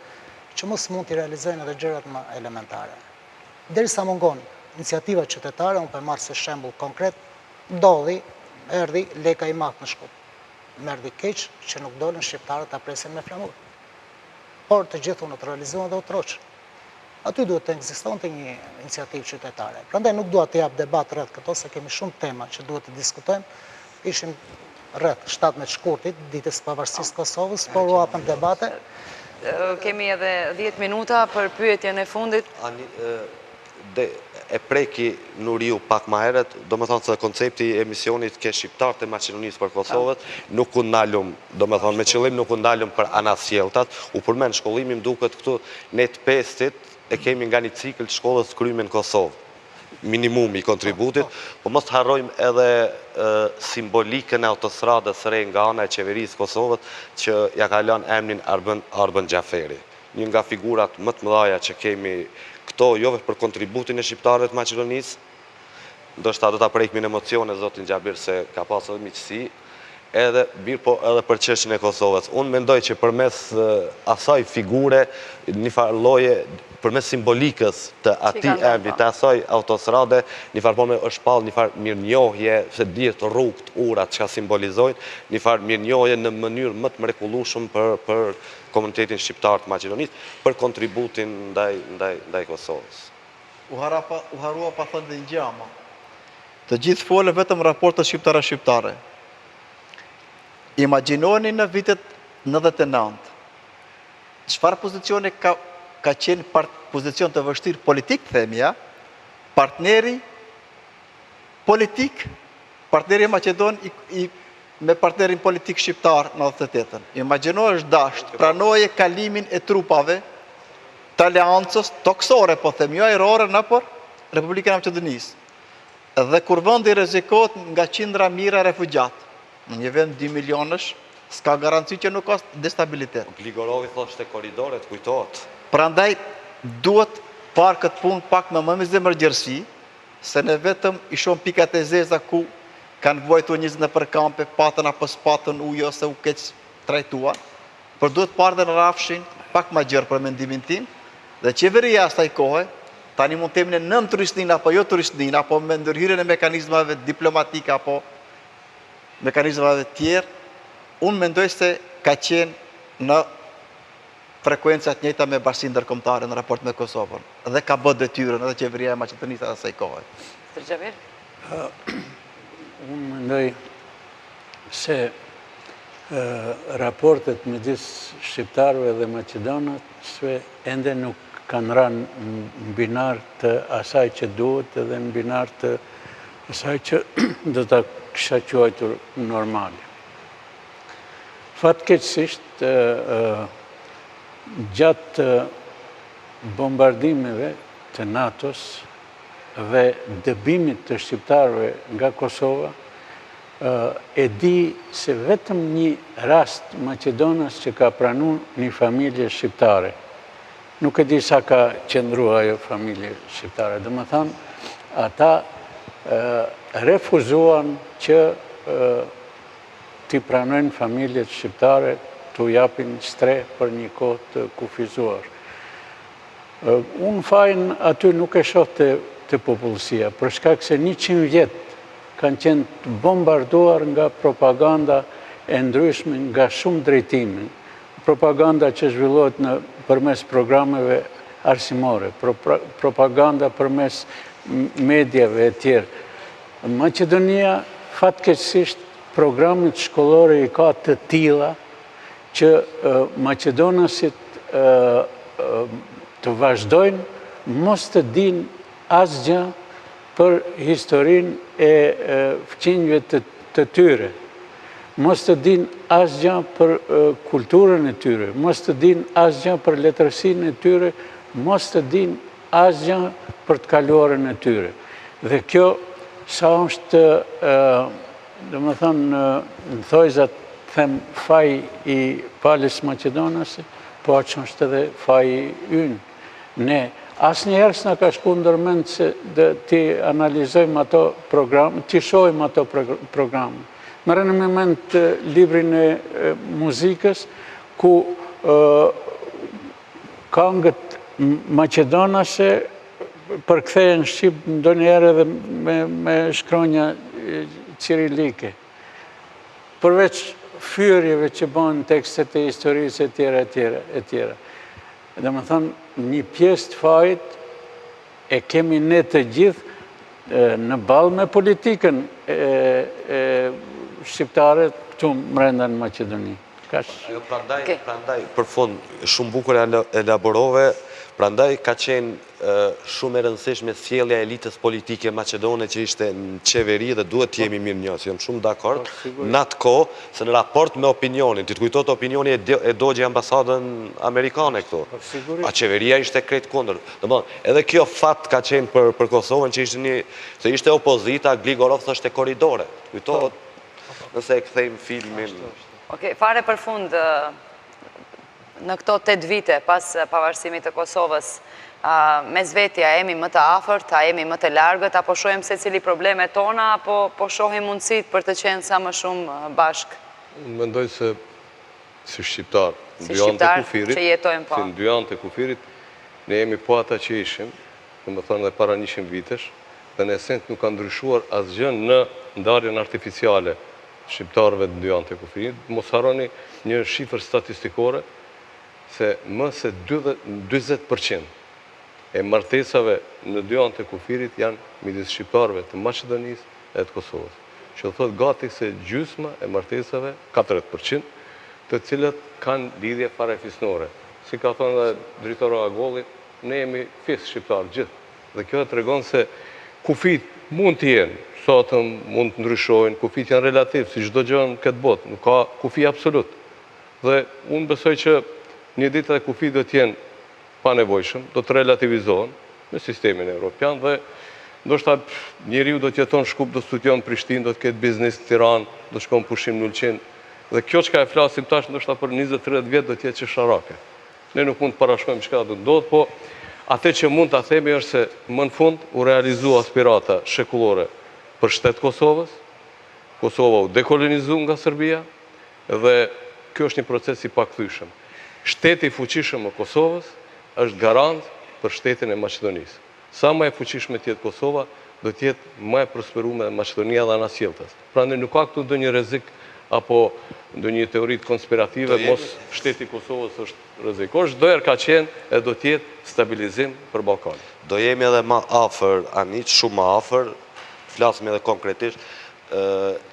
që mos mund t'i realizojnë edhe gjërat më elementare. Derisa mungon iniciativa qytetare, unë për marrë se shembull konkret, erdhi leka i madh në Shkup. Më erdhi keq që nuk dolën shqiptarët ta presin me flamur. Por të gjithë unë të realizuan dhe u troqën. Aty duhet të ekzistonte një iniciativë qytetare. Prandaj nuk dua të jap debat rreth këto, se kemi shumë tema që duhet të diskutojmë. Ishim rreth 17 shkurtit, ditës së pavarësisë Kosovës, por u hapën debate. kemi edhe 10 minuta për pyetjen e fundit. E preki Nuriu pak ma heret, do me thonë se koncepti i emisionit ke shqiptar të Maqedonisë për Kosovët, nuk u ndalum, do me thonë me qëllim nuk u ndalum për anasjeltat, u përmen shkollimi më duket këtu ne të pestit e kemi nga një cikl të shkollës kryme në Kosovë, minimumi i kontributit, po mos të harrojmë edhe simbolikën e autostradës re nga ana e qeverisë Kosovët që ja ka lënë emrin Arben Xhaferi. Një nga figurat më të mëdha që kemi këto, jo vetëm për kontributin e shqiptarëve të Maqedonisë, ndoshta do ta prekmin emocione zotin Xhabir se ka pasur miqësi, edhe për çështjen e Kosovës. Unë mendoj që përmes asaj figure, një farë lloje, përmes simbolikës të atij emri, të asaj autostrade, një farë është pall një farë mirënjohje, se dihet rrugët, urat çka simbolizojnë, një farë mirënjohje në mënyrë më të mrekullueshëm për komunitetin shqiptar të Maqedonisë, për kontributin ndaj Kosovës. U harua pa thënë dhe një gjama. Të gjithë folën vetëm raportet shqiptare. Imagjinoni në vitet 99, çfarë pozicioni ka qenë pozicion të vështirë politik, themja, partneri politik, partneri Maqedon me partnerin politik shqiptar në 98-ën. Imagjinoj është dasht, pranoje kalimin e trupave të aleancës toksore, po them, jo ajrore në për Republikën e Maqedonisë. Dhe kur vendi rrezikohet nga qindra mijëra refugjat, në një vend 2 milionësh, s'ka garanci që nuk ka destabilitet. Gligorovi thoshte korridoret, kujtohet. Prandaj duhet parë këtë punë pak më me zemërgjërsi, se ne vetëm i shohim pikat e zeza ku kanë vojtur njerëz në përkampe, patën apo s'patën ujë ose u keq trajtuar, por duhet parë dhe në rrafshin pak më gjerë për mendimin tim, dhe qeveria asaj kohe, tani mund të themi në nën turistnin apo jo turistnin, apo me ndërhyrjen e mekanizmave diplomatike apo mekanizmave tjerë, unë mendoj se ka qenë në frekuencat njëjta me bashkinë ndërkombëtare në raport me Kosovën, dhe ka bërë detyrën edhe qeveria e Maqedonisë asaj kohe. Mr. Xhabir? Unë mendoj se raportet midis shqiptarëve dhe maqedonësve ende nuk kanë rënë në binar të asaj që duhet edhe në binar të asaj që do ta kisha quajtur normale. Fatkeqësisht, gjatë bombardimeve të NATO-s dhe dëbimit të shqiptarëve nga Kosova, e di se vetëm një rast Maqedonas që ka pranuar një familje shqiptare. Nuk e di sa ka qëndruar ajo familje shqiptare. Domethënë, ata refuzuan që t'i pranojnë familjet shqiptare, t'u japin stre për një kohë të kufizuar. Unë fajin aty nuk e shoh të popullësia, për shkak se 100 vjet kanë qenë të bombarduar nga propaganda e ndryshme nga shumë drejtime. Propaganda që zhvillohet përmes programeve arsimore, propaganda përmes medjave e tjerë. Maqedonia fatkeqësisht programet shkollore i ka të tilla që Macedonasit të vazhdojnë mos të din asgjë për historinë e fqinjve të tyre, mos të din asgjë për kulturën e tyre, mos të din asgjë për letërsinë e tyre, mos të din asgjë për të kaluarën e tyre. Dhe kjo, sa është, dhe më thënë, në thojzat, them faj i palës Macedonase, po që është edhe faj ynë. Ne, asë njerës në ka shku ndërmend se ti analizojmë ato programë, ti shojmë ato programë. Mërë në moment librin e muzikës, ku këngët Macedonase përkthehen në Shqip ndonjëherë edhe me shkronja cirilike. Përveç fyrjeve që bënë tekstet e historisë e tjera. Dhe më thonë, një pjesë të fajt e kemi ne të gjithë në balë me politikën shqiptare këtu mrenda në Macedoni. Prandaj, për fund, shumë bukur elaborove, prandaj ka qenë shumë e rëndësishme sjellja e elitës politike macedone që ishte në qeveri dhe duhet të jemi mirë njohës. Jam shumë dakord në atë kohë se në raport me opinionin, ti të kujtohet opinioni e dogje ambasadën amerikane këtu. A qeveria ishte krejt kundër. Domethënë, edhe kjo fat ka qenë për Kosovën që ishte opozita, Gligorov thoshte korridore. Kujtohet nëse e kthejmë filmin. Okej, fare për fund, në këto 8 vite pas pavarësimit të Kosovës, mes vetja jemi më të afërt, a jemi më të largët, apo shohim se cili probleme tona, apo po shohim mundësit për të qenë sa më shumë bashkë? Mendoj se si shqiptar, Si shqiptar që jetojmë po. Si në dy anë të kufirit, ne jemi po ata që ishim, në më thonë dhe para 100 vitesh, dhe në esenc nuk ka ndryshuar asgjë në ndarjen artificiale shqiptarëve të dy anë të kufirit. Mos harroni një shifër statistikore, se më se 20% e martesave në dy anë të kufirit janë midis shqiptarëve të Maqedonisë e të Kosovës. Që do thotë gati se gjysma e martesave, 40%, të cilët kanë lidhje farefisnore. Si ka thonë dhe drejtori Agolli, ne jemi fis shqiptarë gjithë. Dhe kjo të tregon se kufit mund të jenë, sotëm mund të ndryshojnë, kufit janë relativ, si çdo gjë në këtë botë, nuk ka kufi absolut. Dhe unë besoj që një ditë dhe kufit do t'jenë pa nevojshëm, do të relativizohen me sistemin evropian dhe ndoshta njeriu do t'jeton Shkup, do studion Prishtinë, do t'ketë biznes në Tiranë, do shkon pushim në Ulqin. Dhe kjo çka e flasim tash ndoshta për 20-30 vjet do t'jetë çesharake. Ne nuk mund të parashkojmë çka do ndodh, po atë që mund ta themi është se më në fund u realizua aspirata shekullore për shtet Kosovës. Kosova u dekolonizu nga Serbia dhe kjo është një proces i pakthyeshëm. Shteti i fuqishëm i Kosovës është garant për shtetin e Maqedonisë. Sa më e fuqishme të jetë Kosova, do të jetë më e prosperuar Maqedonia dhe anasjelltas. Prandaj nuk ka këtu ndonjë rrezik apo ndonjë teori konspirative, mos shteti i Kosovës është rrezikosh, çdo herë ka qenë e do të jetë stabilizim për Ballkanin. Do jemi edhe më afër, Aniq, shumë më afër, flasim edhe konkretisht,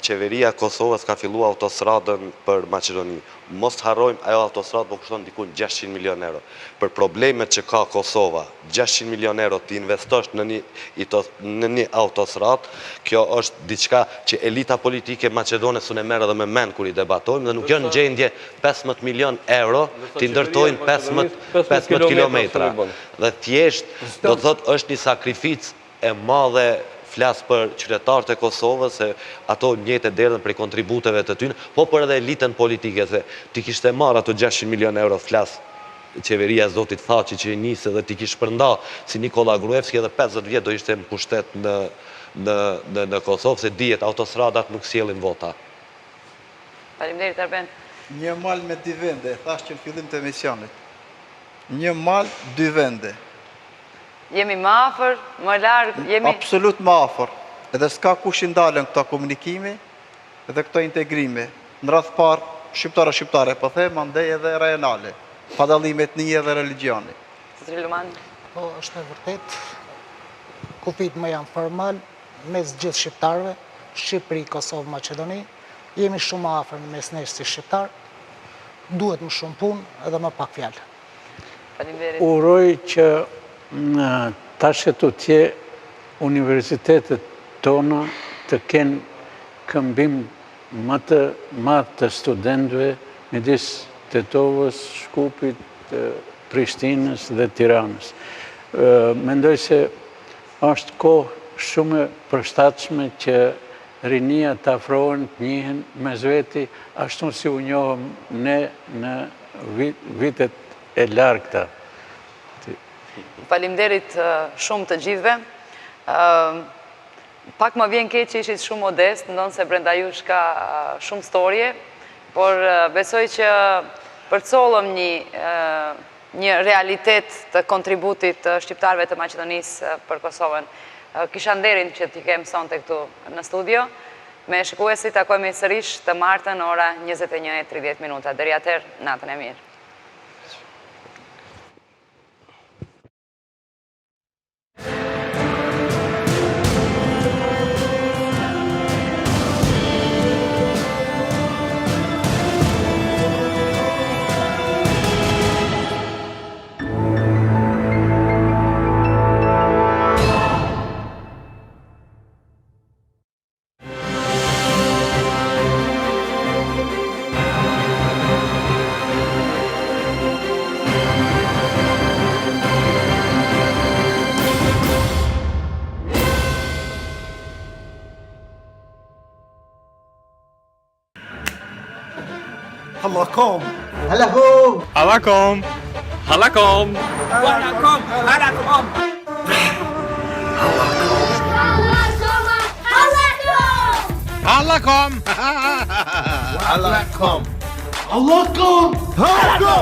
qeveria Kosovës ka filluar autostradën për Maqedoni. Mos të harrojmë, ajo autostradë po kushton diku 600 milion euro. Për problemet që ka Kosova, 600 milion euro të investosh në një autostradë, kjo është diçka që elita politike maqedone s'u merr edhe me mend kur i debatojmë dhe nuk janë në gjendje 15 milion euro të ndërtojnë 15 kilometra. Dhe thjesht do të thotë është një sakrificë e madhe. Flasë për qytetarët e Kosovës, se ato njëjtë derdhen prej kontributeve të tyre, po për edhe elitën politike, se ti kishte marrë ato 600 milion euro, flasë qeveria e zotit Thaçi që i nisë dhe ti kishte përnda si Nikola Gruevski edhe 50 vjet do ishte në pushtet në Kosovë, se dihet autostradat nuk sjellin vota. Faleminderit Arben. Një mal me 2 vende, thash që në fillim të emisionit. Një mal, 2 vende. Jemi më afër, më larg, jemi Absolut më afër. Edhe s'ka kush i ndalen këto komunikimi dhe këto integrime. Në radh parë, shqiptare, po them, andaj edhe rajonale, pa dallime etnie dhe religioni. Zotri Luman. Po, është e vërtet, kufit më janë formal, mes gjithë shqiptarëve, Shqipëri, Kosovë, Maqedoni, jemi shumë më afër mes nesh si shqiptar, duhet më shumë punë edhe më pak fjalë. Faleminderit. Uroj që tash të tje universitetet tona të kenë këmbim më të madh të studentëve midis Tetovës, Shkupit, Prishtinës dhe Tiranës. Mendoj se është kohë shumë e përshtatshme që rinia të afrohen, të njihen mes veti, ashtu si u njohëm ne në vitet e largta. Faleminderit shumë të gjithve. Pak më vjen keq që ishit shumë modest, ndonë se brenda jush ka shumë storje, por besoj që përcollëm një realitet të kontributit të shqiptarëve të Maqedonisë për Kosovën. Kisha nderin që t'i kem sonte këtu në studio. Me shikuesit takojmë sërish të martën ora 21:30. Deri atëherë, natën e mirë. Hallakom. Hallakom. Hallakom. Hallakom. Hallakom. Hallakom. Hallakom. Hallakom. Hallakom. Hallakom.